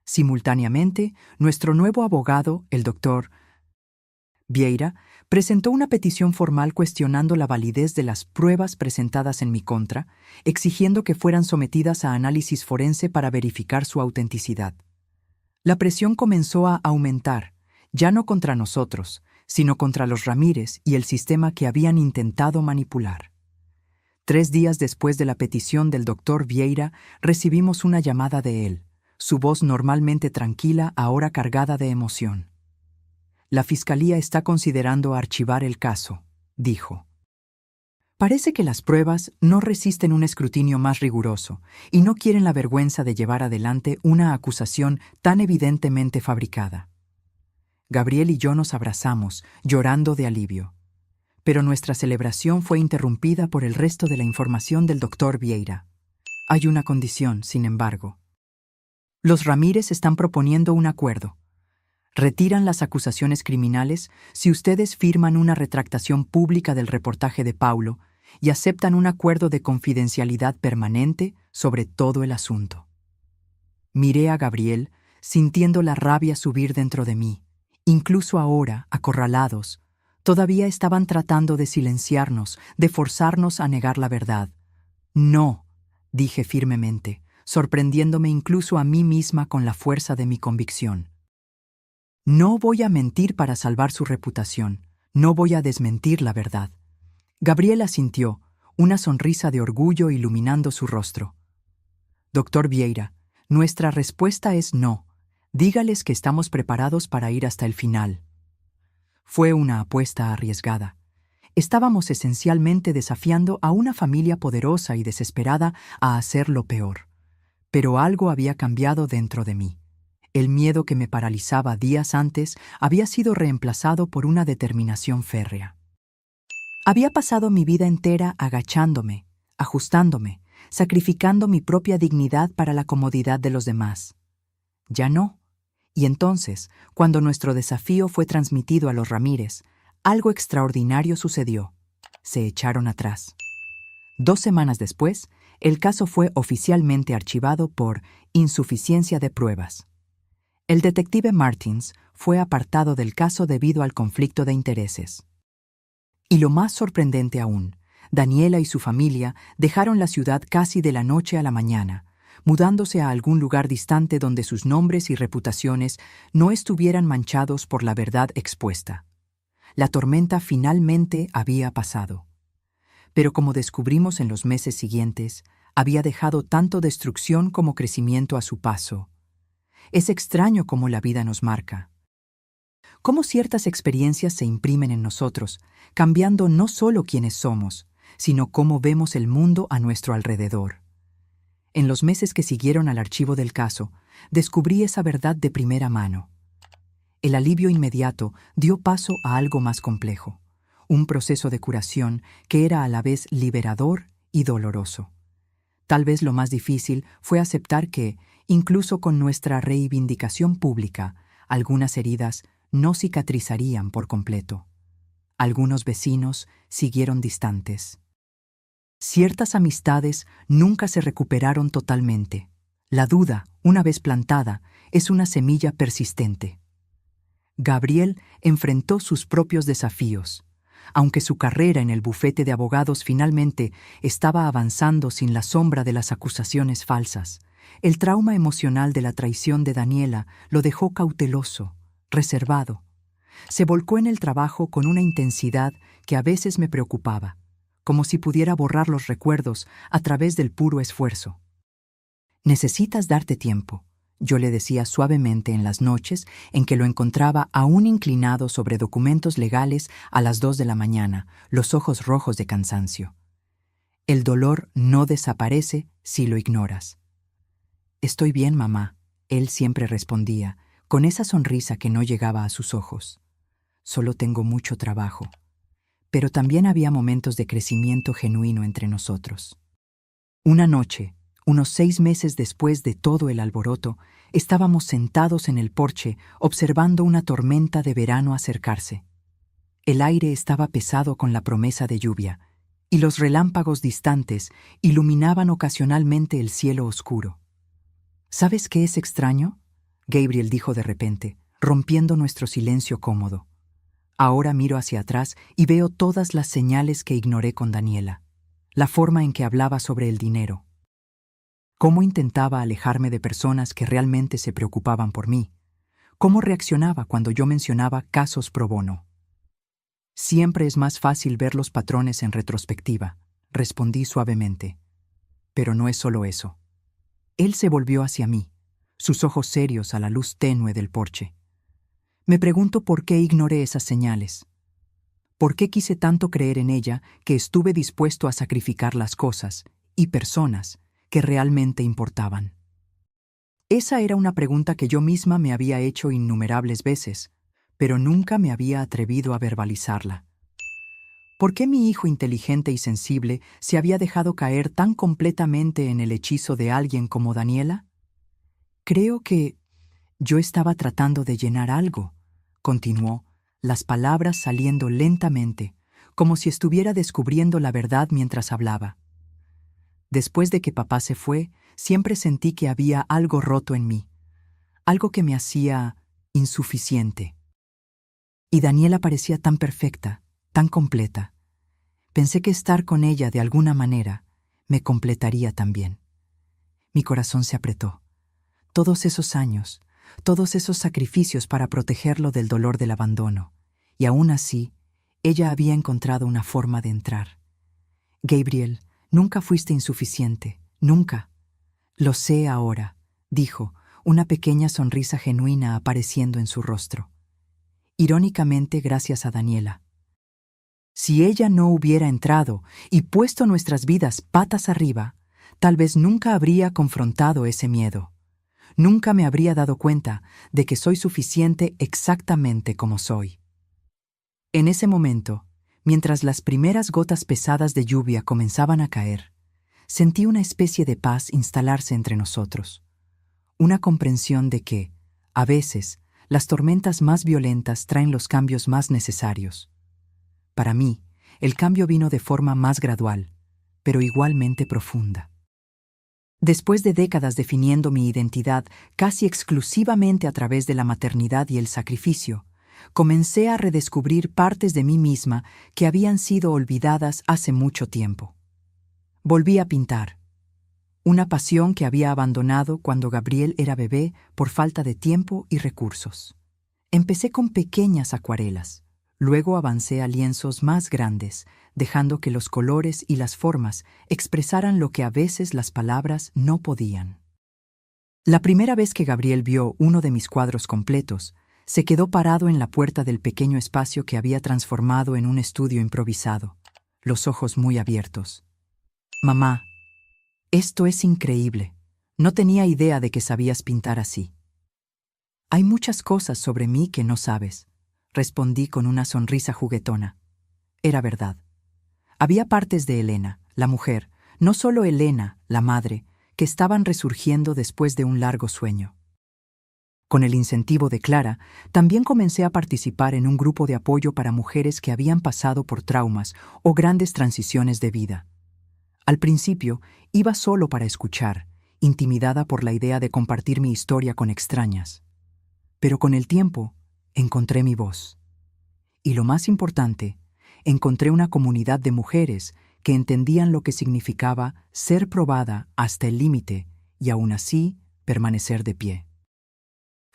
Simultáneamente, nuestro nuevo abogado, el doctor Vieira, presentó una petición formal cuestionando la validez de las pruebas presentadas en mi contra, exigiendo que fueran sometidas a análisis forense para verificar su autenticidad. La presión comenzó a aumentar, ya no contra nosotros, sino contra los Ramírez y el sistema que habían intentado manipular. 3 días después de la petición del doctor Vieira, recibimos una llamada de él, su voz normalmente tranquila, ahora cargada de emoción. La Fiscalía está considerando archivar el caso, dijo. Parece que las pruebas no resisten un escrutinio más riguroso y no quieren la vergüenza de llevar adelante una acusación tan evidentemente fabricada. Gabriel y yo nos abrazamos, llorando de alivio. Pero nuestra celebración fue interrumpida por el resto de la información del doctor Vieira. Hay una condición, sin embargo. Los Ramírez están proponiendo un acuerdo. Retiran las acusaciones criminales si ustedes firman una retractación pública del reportaje de Paulo y aceptan un acuerdo de confidencialidad permanente sobre todo el asunto. Miré a Gabriel, sintiendo la rabia subir dentro de mí. Incluso ahora, acorralados, todavía estaban tratando de silenciarnos, de forzarnos a negar la verdad. No, dije firmemente, sorprendiéndome incluso a mí misma con la fuerza de mi convicción. No voy a mentir para salvar su reputación, no voy a desmentir la verdad. Gabriel asintió, una sonrisa de orgullo iluminando su rostro. Doctor Vieira, nuestra respuesta es no. Dígales que estamos preparados para ir hasta el final. Fue una apuesta arriesgada. Estábamos esencialmente desafiando a una familia poderosa y desesperada a hacer lo peor. Pero algo había cambiado dentro de mí. El miedo que me paralizaba días antes había sido reemplazado por una determinación férrea. Había pasado mi vida entera agachándome, ajustándome, sacrificando mi propia dignidad para la comodidad de los demás. Ya no. Y entonces, cuando nuestro desafío fue transmitido a los Ramírez, algo extraordinario sucedió. Se echaron atrás. 2 semanas después, el caso fue oficialmente archivado por insuficiencia de pruebas. El detective Martins fue apartado del caso debido al conflicto de intereses. Y lo más sorprendente aún, Daniela y su familia dejaron la ciudad casi de la noche a la mañana, mudándose a algún lugar distante donde sus nombres y reputaciones no estuvieran manchados por la verdad expuesta. La tormenta finalmente había pasado. Pero como descubrimos en los meses siguientes, había dejado tanto destrucción como crecimiento a su paso. Es extraño cómo la vida nos marca. cómo ciertas experiencias se imprimen en nosotros, cambiando no solo quiénes somos, sino cómo vemos el mundo a nuestro alrededor. En los meses que siguieron al archivo del caso, descubrí esa verdad de primera mano. El alivio inmediato dio paso a algo más complejo, un proceso de curación que era a la vez liberador y doloroso. Tal vez lo más difícil fue aceptar que, incluso con nuestra reivindicación pública, algunas heridas no cicatrizarían por completo. Algunos vecinos siguieron distantes. Ciertas amistades nunca se recuperaron totalmente. La duda, una vez plantada, es una semilla persistente. Gabriel enfrentó sus propios desafíos. Aunque su carrera en el bufete de abogados finalmente estaba avanzando sin la sombra de las acusaciones falsas, el trauma emocional de la traición de Daniela lo dejó cauteloso, reservado. Se volcó en el trabajo con una intensidad que a veces me preocupaba, como si pudiera borrar los recuerdos a través del puro esfuerzo. «Necesitas darte tiempo», yo le decía suavemente en las noches en que lo encontraba aún inclinado sobre documentos legales a las 2 de la mañana, los ojos rojos de cansancio. El dolor no desaparece si lo ignoras. «Estoy bien, mamá», él siempre respondía, con esa sonrisa que no llegaba a sus ojos. «Solo tengo mucho trabajo». Pero también había momentos de crecimiento genuino entre nosotros. Una noche, unos 6 meses después de todo el alboroto, estábamos sentados en el porche observando una tormenta de verano acercarse. El aire estaba pesado con la promesa de lluvia, y los relámpagos distantes iluminaban ocasionalmente el cielo oscuro. «¿Sabes qué es extraño?», Gabriel dijo de repente, rompiendo nuestro silencio cómodo. «Ahora miro hacia atrás y veo todas las señales que ignoré con Daniela. La forma en que hablaba sobre el dinero. Cómo intentaba alejarme de personas que realmente se preocupaban por mí. Cómo reaccionaba cuando yo mencionaba casos pro bono. Siempre es más fácil ver los patrones en retrospectiva», respondí suavemente. «Pero no es solo eso». Él se volvió hacia mí, sus ojos serios a la luz tenue del porche. «Me pregunto por qué ignoré esas señales. ¿Por qué quise tanto creer en ella que estuve dispuesto a sacrificar las cosas y personas que realmente importaban?» Esa era una pregunta que yo misma me había hecho innumerables veces, pero nunca me había atrevido a verbalizarla. ¿Por qué mi hijo inteligente y sensible se había dejado caer tan completamente en el hechizo de alguien como Daniela? «Creo que yo estaba tratando de llenar algo», continuó, las palabras saliendo lentamente, como si estuviera descubriendo la verdad mientras hablaba. «Después de que papá se fue, siempre sentí que había algo roto en mí, algo que me hacía insuficiente. Y Daniela parecía tan perfecta, tan completa. Pensé que estar con ella de alguna manera me completaría también». Mi corazón se apretó. Todos esos años, todos esos sacrificios para protegerlo del dolor del abandono, y aún así, ella había encontrado una forma de entrar. «Gabriel, nunca fuiste insuficiente, nunca». «Lo sé ahora», dijo, una pequeña sonrisa genuina apareciendo en su rostro. Irónicamente, gracias a Daniela. Si ella no hubiera entrado y puesto nuestras vidas patas arriba, tal vez nunca habría confrontado ese miedo. Nunca me habría dado cuenta de que soy suficiente exactamente como soy. En ese momento, mientras las primeras gotas pesadas de lluvia comenzaban a caer, sentí una especie de paz instalarse entre nosotros. Una comprensión de que, a veces, las tormentas más violentas traen los cambios más necesarios. Para mí, el cambio vino de forma más gradual, pero igualmente profunda. Después de décadas definiendo mi identidad casi exclusivamente a través de la maternidad y el sacrificio, comencé a redescubrir partes de mí misma que habían sido olvidadas hace mucho tiempo. Volví a pintar, una pasión que había abandonado cuando Gabriel era bebé por falta de tiempo y recursos. Empecé con pequeñas acuarelas, luego avancé a lienzos más grandes, dejando que los colores y las formas expresaran lo que a veces las palabras no podían. La primera vez que Gabriel vio uno de mis cuadros completos, Se quedó parado en la puerta del pequeño espacio que había transformado en un estudio improvisado, los ojos muy abiertos. Mamá, esto es increíble. No tenía idea de que sabías pintar así. Hay muchas cosas sobre mí que no sabes, respondí con una sonrisa juguetona. Era verdad. Había partes de Elena, la mujer, no solo Elena, la madre, que estaban resurgiendo después de un largo sueño. Con el incentivo de Clara, también comencé a participar en un grupo de apoyo para mujeres que habían pasado por traumas o grandes transiciones de vida. Al principio, iba solo para escuchar, intimidada por la idea de compartir mi historia con extrañas. Pero con el tiempo, encontré mi voz. Y lo más importante, encontré una comunidad de mujeres que entendían lo que significaba ser probada hasta el límite y aún así permanecer de pie.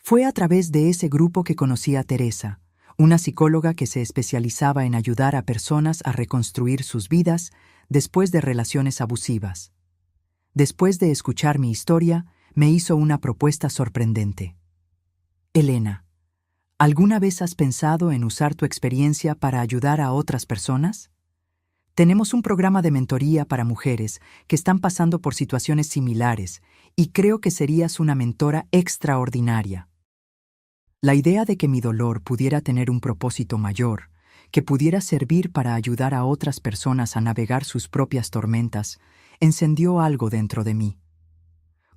Fue a través de ese grupo que conocí a Teresa, una psicóloga que se especializaba en ayudar a personas a reconstruir sus vidas después de relaciones abusivas. Después de escuchar mi historia, me hizo una propuesta sorprendente. Elena, ¿alguna vez has pensado en usar tu experiencia para ayudar a otras personas? Tenemos un programa de mentoría para mujeres que están pasando por situaciones similares y creo que serías una mentora extraordinaria. La idea de que mi dolor pudiera tener un propósito mayor, que pudiera servir para ayudar a otras personas a navegar sus propias tormentas, encendió algo dentro de mí.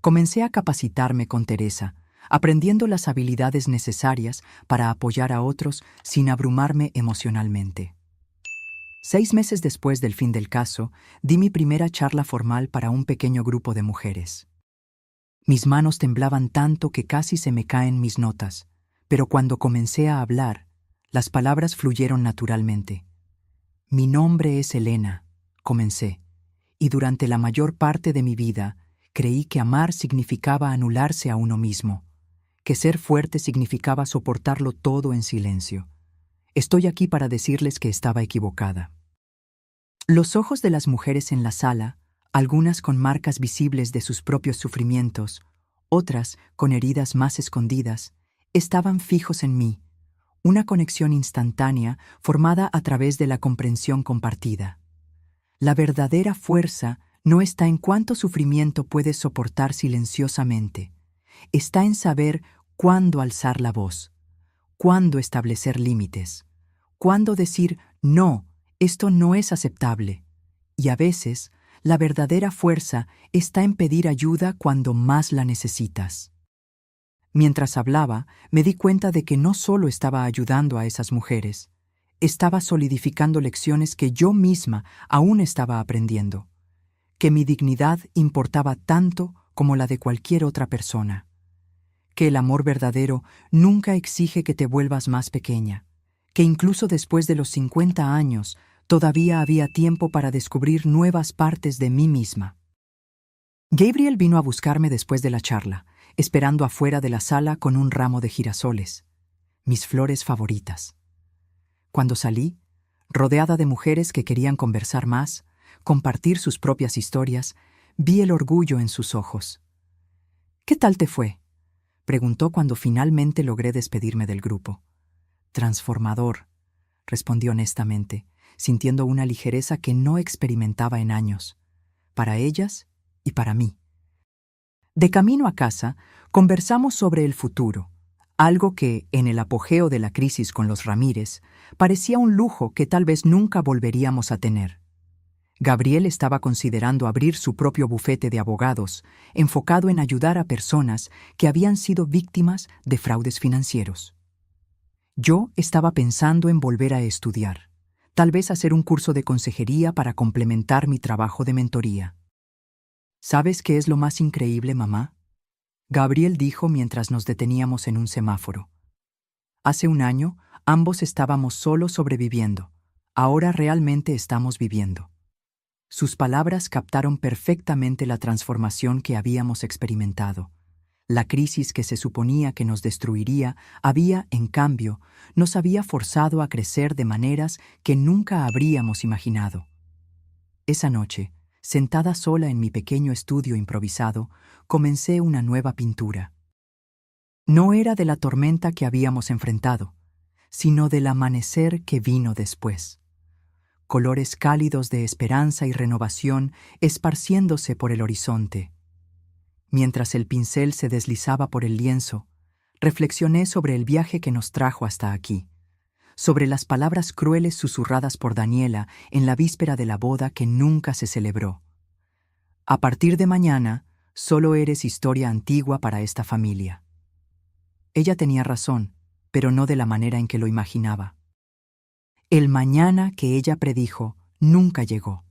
Comencé a capacitarme con Teresa, aprendiendo las habilidades necesarias para apoyar a otros sin abrumarme emocionalmente. 6 meses después del fin del caso, di mi primera charla formal para un pequeño grupo de mujeres. Mis manos temblaban tanto que casi se me caen mis notas, pero cuando comencé a hablar, las palabras fluyeron naturalmente. Mi nombre es Elena, comencé, y durante la mayor parte de mi vida creí que amar significaba anularse a uno mismo, que ser fuerte significaba soportarlo todo en silencio. Estoy aquí para decirles que estaba equivocada. Los ojos de las mujeres en la sala, algunas con marcas visibles de sus propios sufrimientos, otras con heridas más escondidas, estaban fijos en mí, una conexión instantánea formada a través de la comprensión compartida. La verdadera fuerza no está en cuánto sufrimiento puedes soportar silenciosamente, está en saber cuándo alzar la voz, cuándo establecer límites, cuándo decir no, esto no es aceptable. Y a veces, la verdadera fuerza está en pedir ayuda cuando más la necesitas. Mientras hablaba, me di cuenta de que no solo estaba ayudando a esas mujeres, estaba solidificando lecciones que yo misma aún estaba aprendiendo, que mi dignidad importaba tanto como la de cualquier otra persona, que el amor verdadero nunca exige que te vuelvas más pequeña, que incluso después de los 50 años todavía había tiempo para descubrir nuevas partes de mí misma. Gabriel vino a buscarme después de la charla, esperando afuera de la sala con un ramo de girasoles, mis flores favoritas. Cuando salí, rodeada de mujeres que querían conversar más, compartir sus propias historias, vi el orgullo en sus ojos. «¿Qué tal te fue?», preguntó cuando finalmente logré despedirme del grupo. «Transformador», respondí honestamente, sintiendo una ligereza que no experimentaba en años, para ellas y para mí. De camino a casa, conversamos sobre el futuro, algo que, en el apogeo de la crisis con los Ramírez, parecía un lujo que tal vez nunca volveríamos a tener. Gabriel estaba considerando abrir su propio bufete de abogados, enfocado en ayudar a personas que habían sido víctimas de fraudes financieros. Yo estaba pensando en volver a estudiar, tal vez hacer un curso de consejería para complementar mi trabajo de mentoría. ¿Sabes qué es lo más increíble, mamá?, Gabriel dijo mientras nos deteníamos en un semáforo. Hace un año, ambos estábamos solo sobreviviendo. Ahora realmente estamos viviendo. Sus palabras captaron perfectamente la transformación que habíamos experimentado. La crisis que se suponía que nos destruiría había, en cambio, nos había forzado a crecer de maneras que nunca habríamos imaginado. Esa noche, sentada sola en mi pequeño estudio improvisado, comencé una nueva pintura. No era de la tormenta que habíamos enfrentado, sino del amanecer que vino después. Colores cálidos de esperanza y renovación esparciéndose por el horizonte. Mientras el pincel se deslizaba por el lienzo, reflexioné sobre el viaje que nos trajo hasta aquí, sobre las palabras crueles susurradas por Daniela en la víspera de la boda que nunca se celebró. A partir de mañana, solo eres historia antigua para esta familia. Ella tenía razón, pero no de la manera en que lo imaginaba. El mañana que ella predijo nunca llegó.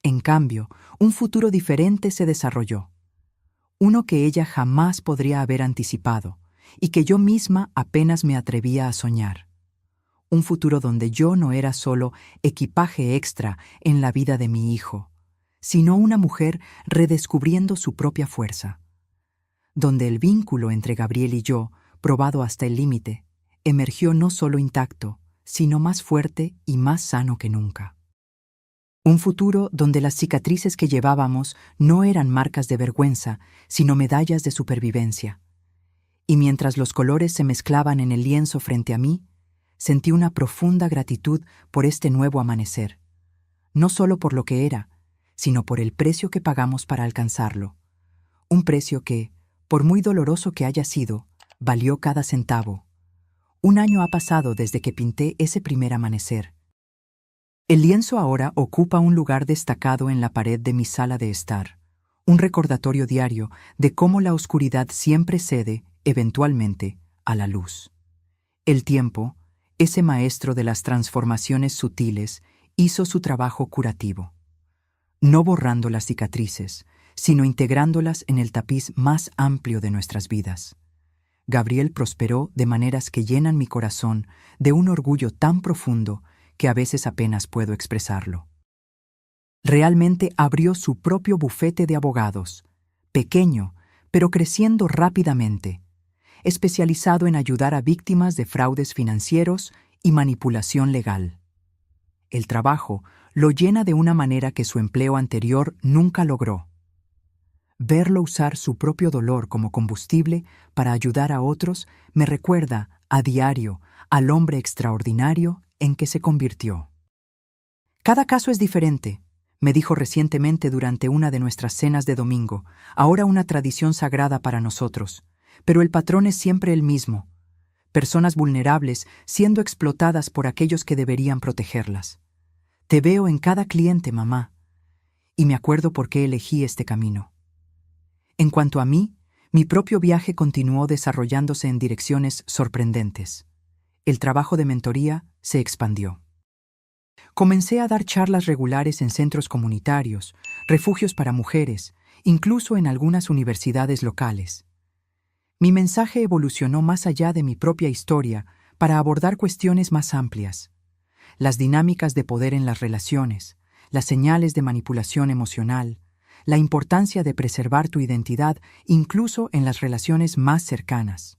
En cambio, un futuro diferente se desarrolló. Uno que ella jamás podría haber anticipado y que yo misma apenas me atrevía a soñar. Un futuro donde yo no era solo equipaje extra en la vida de mi hijo, sino una mujer redescubriendo su propia fuerza. Donde el vínculo entre Gabriel y yo, probado hasta el límite, emergió no solo intacto, sino más fuerte y más sano que nunca. Un futuro donde las cicatrices que llevábamos no eran marcas de vergüenza, sino medallas de supervivencia. Y mientras los colores se mezclaban en el lienzo frente a mí, sentí una profunda gratitud por este nuevo amanecer, no solo por lo que era, sino por el precio que pagamos para alcanzarlo. Un precio que, por muy doloroso que haya sido, valió cada centavo. Un año ha pasado desde que pinté ese primer amanecer. El lienzo ahora ocupa un lugar destacado en la pared de mi sala de estar, un recordatorio diario de cómo la oscuridad siempre cede, eventualmente, a la luz. El tiempo, ese maestro de las transformaciones sutiles, hizo su trabajo curativo. No borrando las cicatrices, sino integrándolas en el tapiz más amplio de nuestras vidas. Gabriel prosperó de maneras que llenan mi corazón de un orgullo tan profundo que a veces apenas puedo expresarlo. Realmente abrió su propio bufete de abogados, pequeño, pero creciendo rápidamente, especializado en ayudar a víctimas de fraudes financieros y manipulación legal. El trabajo lo llena de una manera que su empleo anterior nunca logró. Verlo usar su propio dolor como combustible para ayudar a otros me recuerda, a diario, al hombre extraordinario en que se convirtió. Cada caso es diferente, me dijo recientemente durante una de nuestras cenas de domingo, ahora una tradición sagrada para nosotros, pero el patrón es siempre el mismo: personas vulnerables siendo explotadas por aquellos que deberían protegerlas. Te veo en cada cliente, mamá, y me acuerdo por qué elegí este camino. En cuanto a mí, mi propio viaje continuó desarrollándose en direcciones sorprendentes. El trabajo de mentoría se expandió. Comencé a dar charlas regulares en centros comunitarios, refugios para mujeres, incluso en algunas universidades locales. Mi mensaje evolucionó más allá de mi propia historia para abordar cuestiones más amplias: las dinámicas de poder en las relaciones, las señales de manipulación emocional, la importancia de preservar tu identidad incluso en las relaciones más cercanas.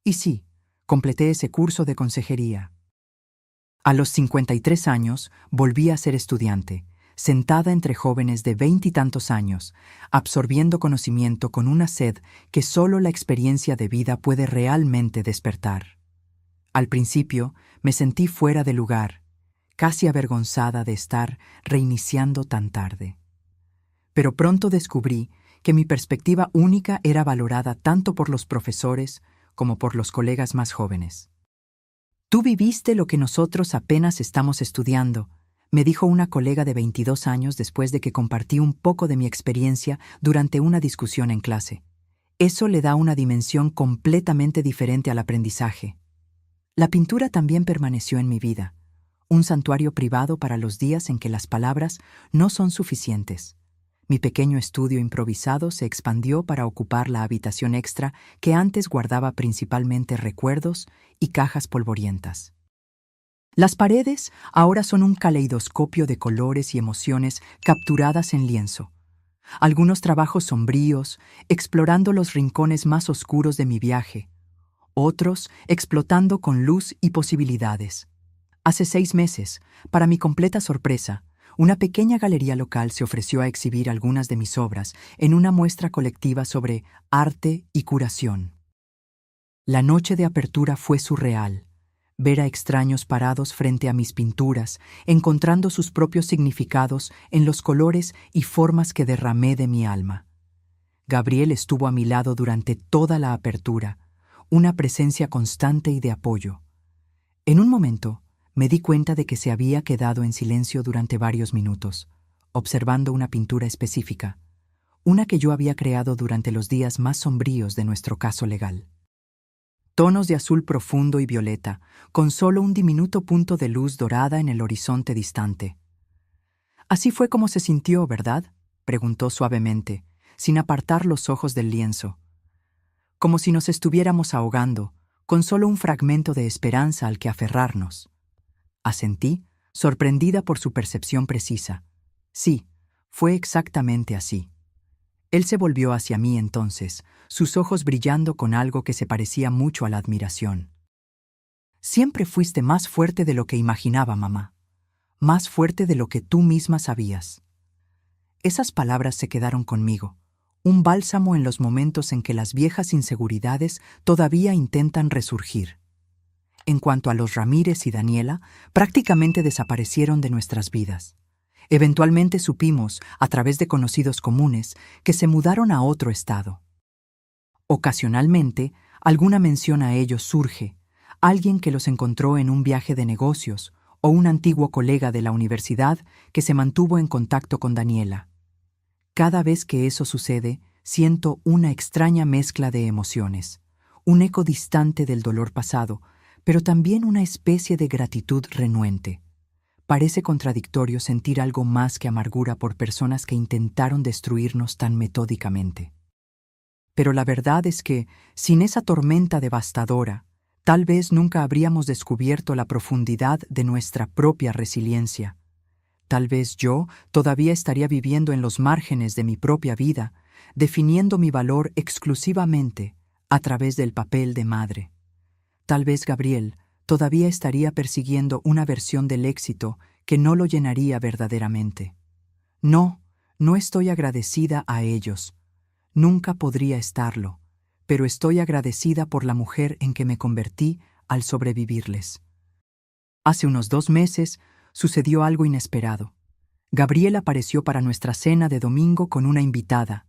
Y sí, completé ese curso de consejería. A los 53 años volví a ser estudiante, sentada entre jóvenes de 20 y tantos años, absorbiendo conocimiento con una sed que solo la experiencia de vida puede realmente despertar. Al principio me sentí fuera de lugar, casi avergonzada de estar reiniciando tan tarde. Pero pronto descubrí que mi perspectiva única era valorada tanto por los profesores como por los colegas más jóvenes. Tú viviste lo que nosotros apenas estamos estudiando, me dijo una colega de 22 años después de que compartí un poco de mi experiencia durante una discusión en clase. Eso le da una dimensión completamente diferente al aprendizaje. La pintura también permaneció en mi vida, un santuario privado para los días en que las palabras no son suficientes. Mi pequeño estudio improvisado se expandió para ocupar la habitación extra que antes guardaba principalmente recuerdos y cajas polvorientas. Las paredes ahora son un caleidoscopio de colores y emociones capturadas en lienzo. Algunos trabajos sombríos, explorando los rincones más oscuros de mi viaje. Otros explotando con luz y posibilidades. Hace 6 meses, para mi completa sorpresa, una pequeña galería local se ofreció a exhibir algunas de mis obras en una muestra colectiva sobre arte y curación. La noche de apertura fue surreal. Ver a extraños parados frente a mis pinturas, encontrando sus propios significados en los colores y formas que derramé de mi alma. Gabriel estuvo a mi lado durante toda la apertura, una presencia constante y de apoyo. En un momento, me di cuenta de que se había quedado en silencio durante varios minutos, observando una pintura específica, una que yo había creado durante los días más sombríos de nuestro caso legal. Tonos de azul profundo y violeta, con solo un diminuto punto de luz dorada en el horizonte distante. «Así fue como se sintió, ¿verdad?», preguntó suavemente, sin apartar los ojos del lienzo. Como si nos estuviéramos ahogando, con solo un fragmento de esperanza al que aferrarnos. Asentí, sorprendida por su percepción precisa. Sí, fue exactamente así. Él se volvió hacia mí entonces, sus ojos brillando con algo que se parecía mucho a la admiración. «Siempre fuiste más fuerte de lo que imaginaba, mamá. Más fuerte de lo que tú misma sabías». Esas palabras se quedaron conmigo, un bálsamo en los momentos en que las viejas inseguridades todavía intentan resurgir. En cuanto a los Ramírez y Daniela, prácticamente desaparecieron de nuestras vidas. Eventualmente supimos, a través de conocidos comunes, que se mudaron a otro estado. Ocasionalmente, alguna mención a ellos surge, alguien que los encontró en un viaje de negocios o un antiguo colega de la universidad que se mantuvo en contacto con Daniela. Cada vez que eso sucede, siento una extraña mezcla de emociones, un eco distante del dolor pasado, pero también una especie de gratitud renuente. Parece contradictorio sentir algo más que amargura por personas que intentaron destruirnos tan metódicamente. Pero la verdad es que, sin esa tormenta devastadora, tal vez nunca habríamos descubierto la profundidad de nuestra propia resiliencia. Tal vez yo todavía estaría viviendo en los márgenes de mi propia vida, definiendo mi valor exclusivamente a través del papel de madre. Tal vez Gabriel todavía estaría persiguiendo una versión del éxito que no lo llenaría verdaderamente. No, no estoy agradecida a ellos. Nunca podría estarlo, pero estoy agradecida por la mujer en que me convertí al sobrevivirles. Hace unos 2 meses sucedió algo inesperado. Gabriel apareció para nuestra cena de domingo con una invitada,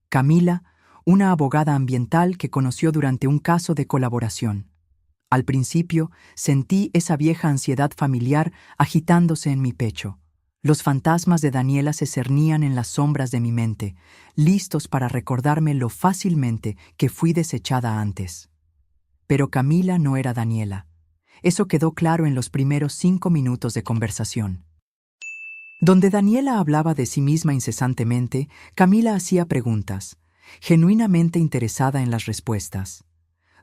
Camila, una abogada ambiental que conoció durante un caso de colaboración. Al principio, sentí esa vieja ansiedad familiar agitándose en mi pecho. Los fantasmas de Daniela se cernían en las sombras de mi mente, listos para recordarme lo fácilmente que fui desechada antes. Pero Camila no era Daniela. Eso quedó claro en los primeros 5 minutos de conversación. Donde Daniela hablaba de sí misma incesantemente, Camila hacía preguntas, genuinamente interesada en las respuestas.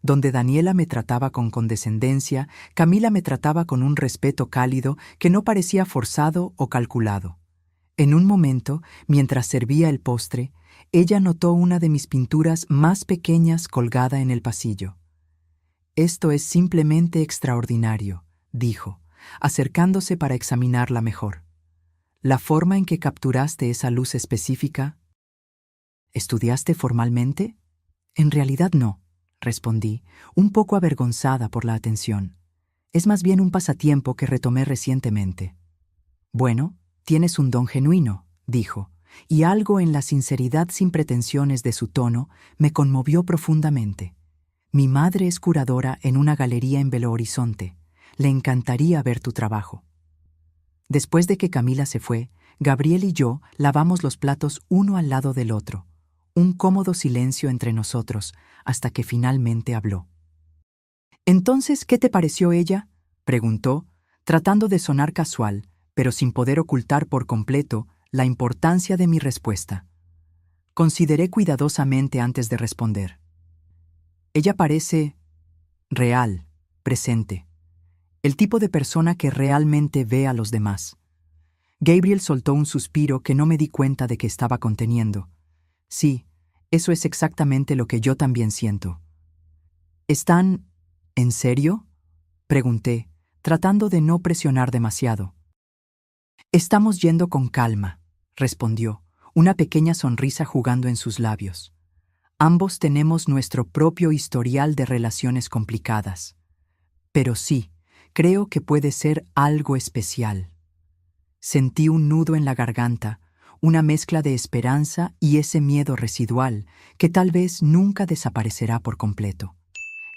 Donde Daniela me trataba con condescendencia, Camila me trataba con un respeto cálido que no parecía forzado o calculado. En un momento, mientras servía el postre, ella notó una de mis pinturas más pequeñas colgada en el pasillo. «Esto es simplemente extraordinario», dijo, acercándose para examinarla mejor. «La forma en que capturaste esa luz específica». «¿Estudiaste formalmente?» «En realidad no», respondí, un poco avergonzada por la atención. «Es más bien un pasatiempo que retomé recientemente». «Bueno, tienes un don genuino», dijo, y algo en la sinceridad sin pretensiones de su tono me conmovió profundamente. «Mi madre es curadora en una galería en Belo Horizonte. Le encantaría ver tu trabajo». Después de que Camila se fue, Gabriel y yo lavamos los platos uno al lado del otro. Un cómodo silencio entre nosotros, hasta que finalmente habló. «Entonces, ¿qué te pareció ella?», preguntó, tratando de sonar casual, pero sin poder ocultar por completo la importancia de mi respuesta. Consideré cuidadosamente antes de responder. «Ella parece real, presente. El tipo de persona que realmente ve a los demás». Gabriel soltó un suspiro que no me di cuenta de que estaba conteniendo. «Sí, eso es exactamente lo que yo también siento». «¿Están en serio?», pregunté, tratando de no presionar demasiado. «Estamos yendo con calma», respondió, una pequeña sonrisa jugando en sus labios. Ambos tenemos nuestro propio historial de relaciones complicadas. Pero sí, creo que puede ser algo especial. Sentí un nudo en la garganta, una mezcla de esperanza y ese miedo residual que tal vez nunca desaparecerá por completo.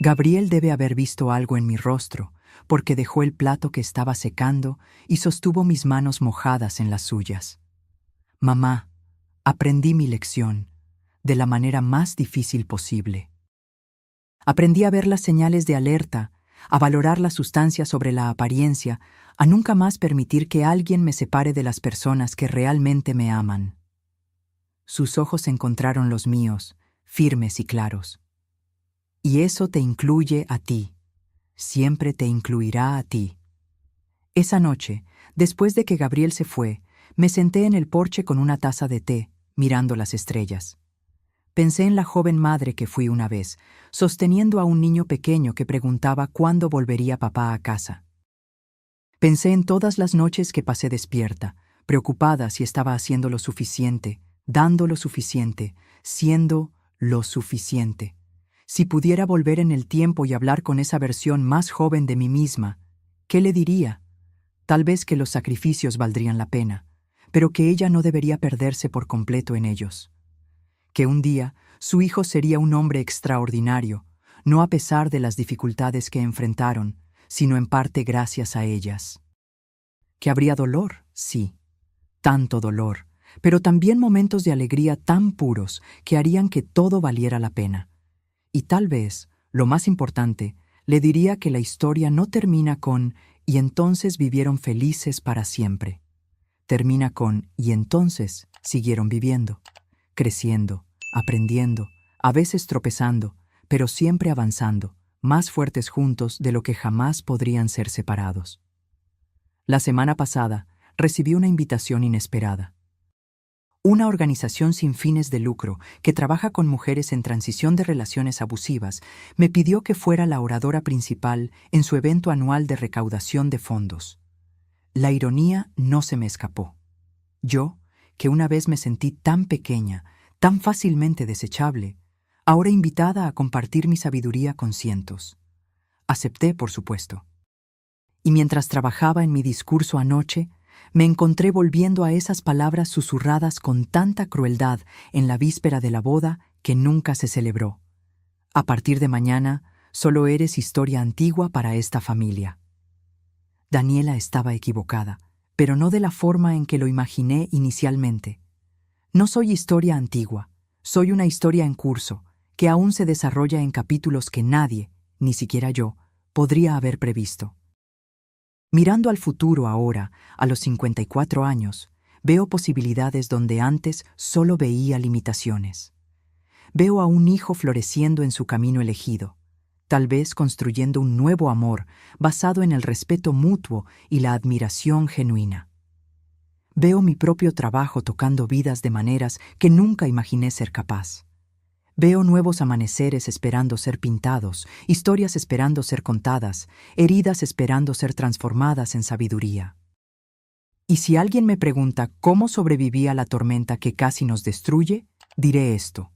Gabriel debe haber visto algo en mi rostro, porque dejó el plato que estaba secando y sostuvo mis manos mojadas en las suyas. Mamá, aprendí mi lección, de la manera más difícil posible. Aprendí a ver las señales de alerta, a valorar la sustancia sobre la apariencia, a nunca más permitir que alguien me separe de las personas que realmente me aman. Sus ojos encontraron los míos, firmes y claros. Y eso te incluye a ti. Siempre te incluirá a ti. Esa noche, después de que Gabriel se fue, me senté en el porche con una taza de té, mirando las estrellas. Pensé en la joven madre que fui una vez, sosteniendo a un niño pequeño que preguntaba cuándo volvería papá a casa. Pensé en todas las noches que pasé despierta, preocupada si estaba haciendo lo suficiente, dando lo suficiente, siendo lo suficiente. Si pudiera volver en el tiempo y hablar con esa versión más joven de mí misma, ¿qué le diría? Tal vez que los sacrificios valdrían la pena, pero que ella no debería perderse por completo en ellos. Que un día su hijo sería un hombre extraordinario, no a pesar de las dificultades que enfrentaron, sino en parte gracias a ellas. Que habría dolor, sí, tanto dolor, pero también momentos de alegría tan puros que harían que todo valiera la pena. Y tal vez, lo más importante, le diría que la historia no termina con «y entonces vivieron felices para siempre». Termina con «y entonces siguieron viviendo, creciendo, aprendiendo, a veces tropezando, pero siempre avanzando, más fuertes juntos de lo que jamás podrían ser separados». La semana pasada recibí una invitación inesperada. Una organización sin fines de lucro que trabaja con mujeres en transición de relaciones abusivas me pidió que fuera la oradora principal en su evento anual de recaudación de fondos. La ironía no se me escapó. Yo, que una vez me sentí tan pequeña, tan fácilmente desechable, ahora invitada a compartir mi sabiduría con cientos. Acepté, por supuesto. Y mientras trabajaba en mi discurso anoche, me encontré volviendo a esas palabras susurradas con tanta crueldad en la víspera de la boda que nunca se celebró. A partir de mañana, solo eres historia antigua para esta familia. Daniela estaba equivocada, pero no de la forma en que lo imaginé inicialmente. No soy historia antigua, soy una historia en curso, que aún se desarrolla en capítulos que nadie, ni siquiera yo, podría haber previsto. Mirando al futuro ahora, a los 54 años, veo posibilidades donde antes solo veía limitaciones. Veo a un hijo floreciendo en su camino elegido, tal vez construyendo un nuevo amor basado en el respeto mutuo y la admiración genuina. Veo mi propio trabajo tocando vidas de maneras que nunca imaginé ser capaz. Veo nuevos amaneceres esperando ser pintados, historias esperando ser contadas, heridas esperando ser transformadas en sabiduría. Y si alguien me pregunta cómo sobreviví a la tormenta que casi nos destruye, diré esto: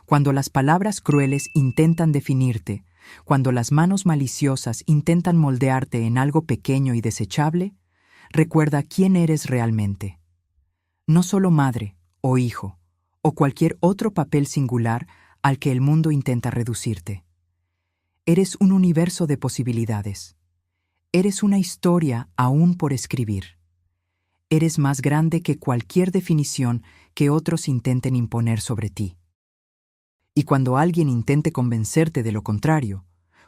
cuando las palabras crueles intentan definirte, cuando las manos maliciosas intentan moldearte en algo pequeño y desechable, recuerda quién eres realmente. No solo madre o hijo, o cualquier otro papel singular al que el mundo intenta reducirte. Eres un universo de posibilidades. Eres una historia aún por escribir. Eres más grande que cualquier definición que otros intenten imponer sobre ti. Y cuando alguien intente convencerte de lo contrario,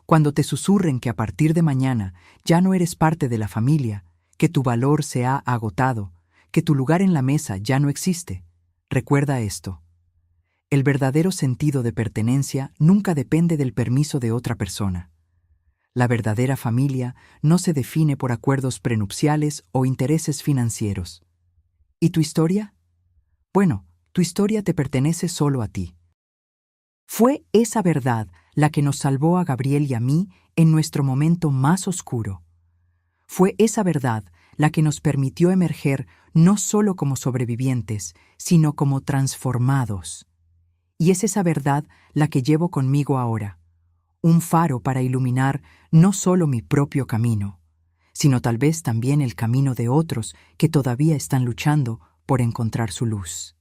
cuando te susurren que a partir de mañana ya no eres parte de la familia, que tu valor se ha agotado, que tu lugar en la mesa ya no existe, recuerda esto: el verdadero sentido de pertenencia nunca depende del permiso de otra persona. La verdadera familia no se define por acuerdos prenupciales o intereses financieros. ¿Y tu historia? Bueno, tu historia te pertenece solo a ti. Fue esa verdad la que nos salvó a Gabriel y a mí en nuestro momento más oscuro. Fue esa verdad la que nos permitió emerger no solo como sobrevivientes, sino como transformados. Y es esa verdad la que llevo conmigo ahora, un faro para iluminar no solo mi propio camino, sino tal vez también el camino de otros que todavía están luchando por encontrar su luz.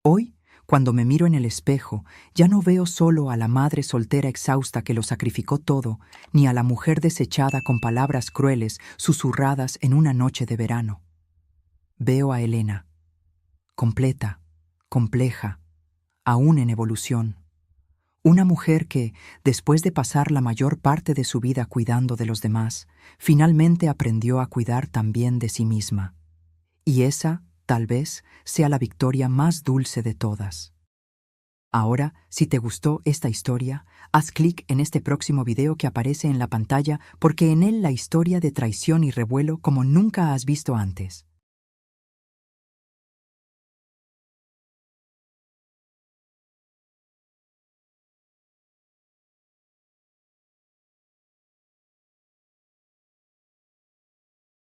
Hoy, cuando me miro en el espejo, ya no veo solo a la madre soltera exhausta que lo sacrificó todo, ni a la mujer desechada con palabras crueles susurradas en una noche de verano. Veo a Elena, completa, compleja, aún en evolución. Una mujer que, después de pasar la mayor parte de su vida cuidando de los demás, finalmente aprendió a cuidar también de sí misma. Y esa, tal vez, sea la victoria más dulce de todas. Ahora, si te gustó esta historia, haz clic en este próximo video que aparece en la pantalla porque en él la historia de traición y revuelo como nunca has visto antes.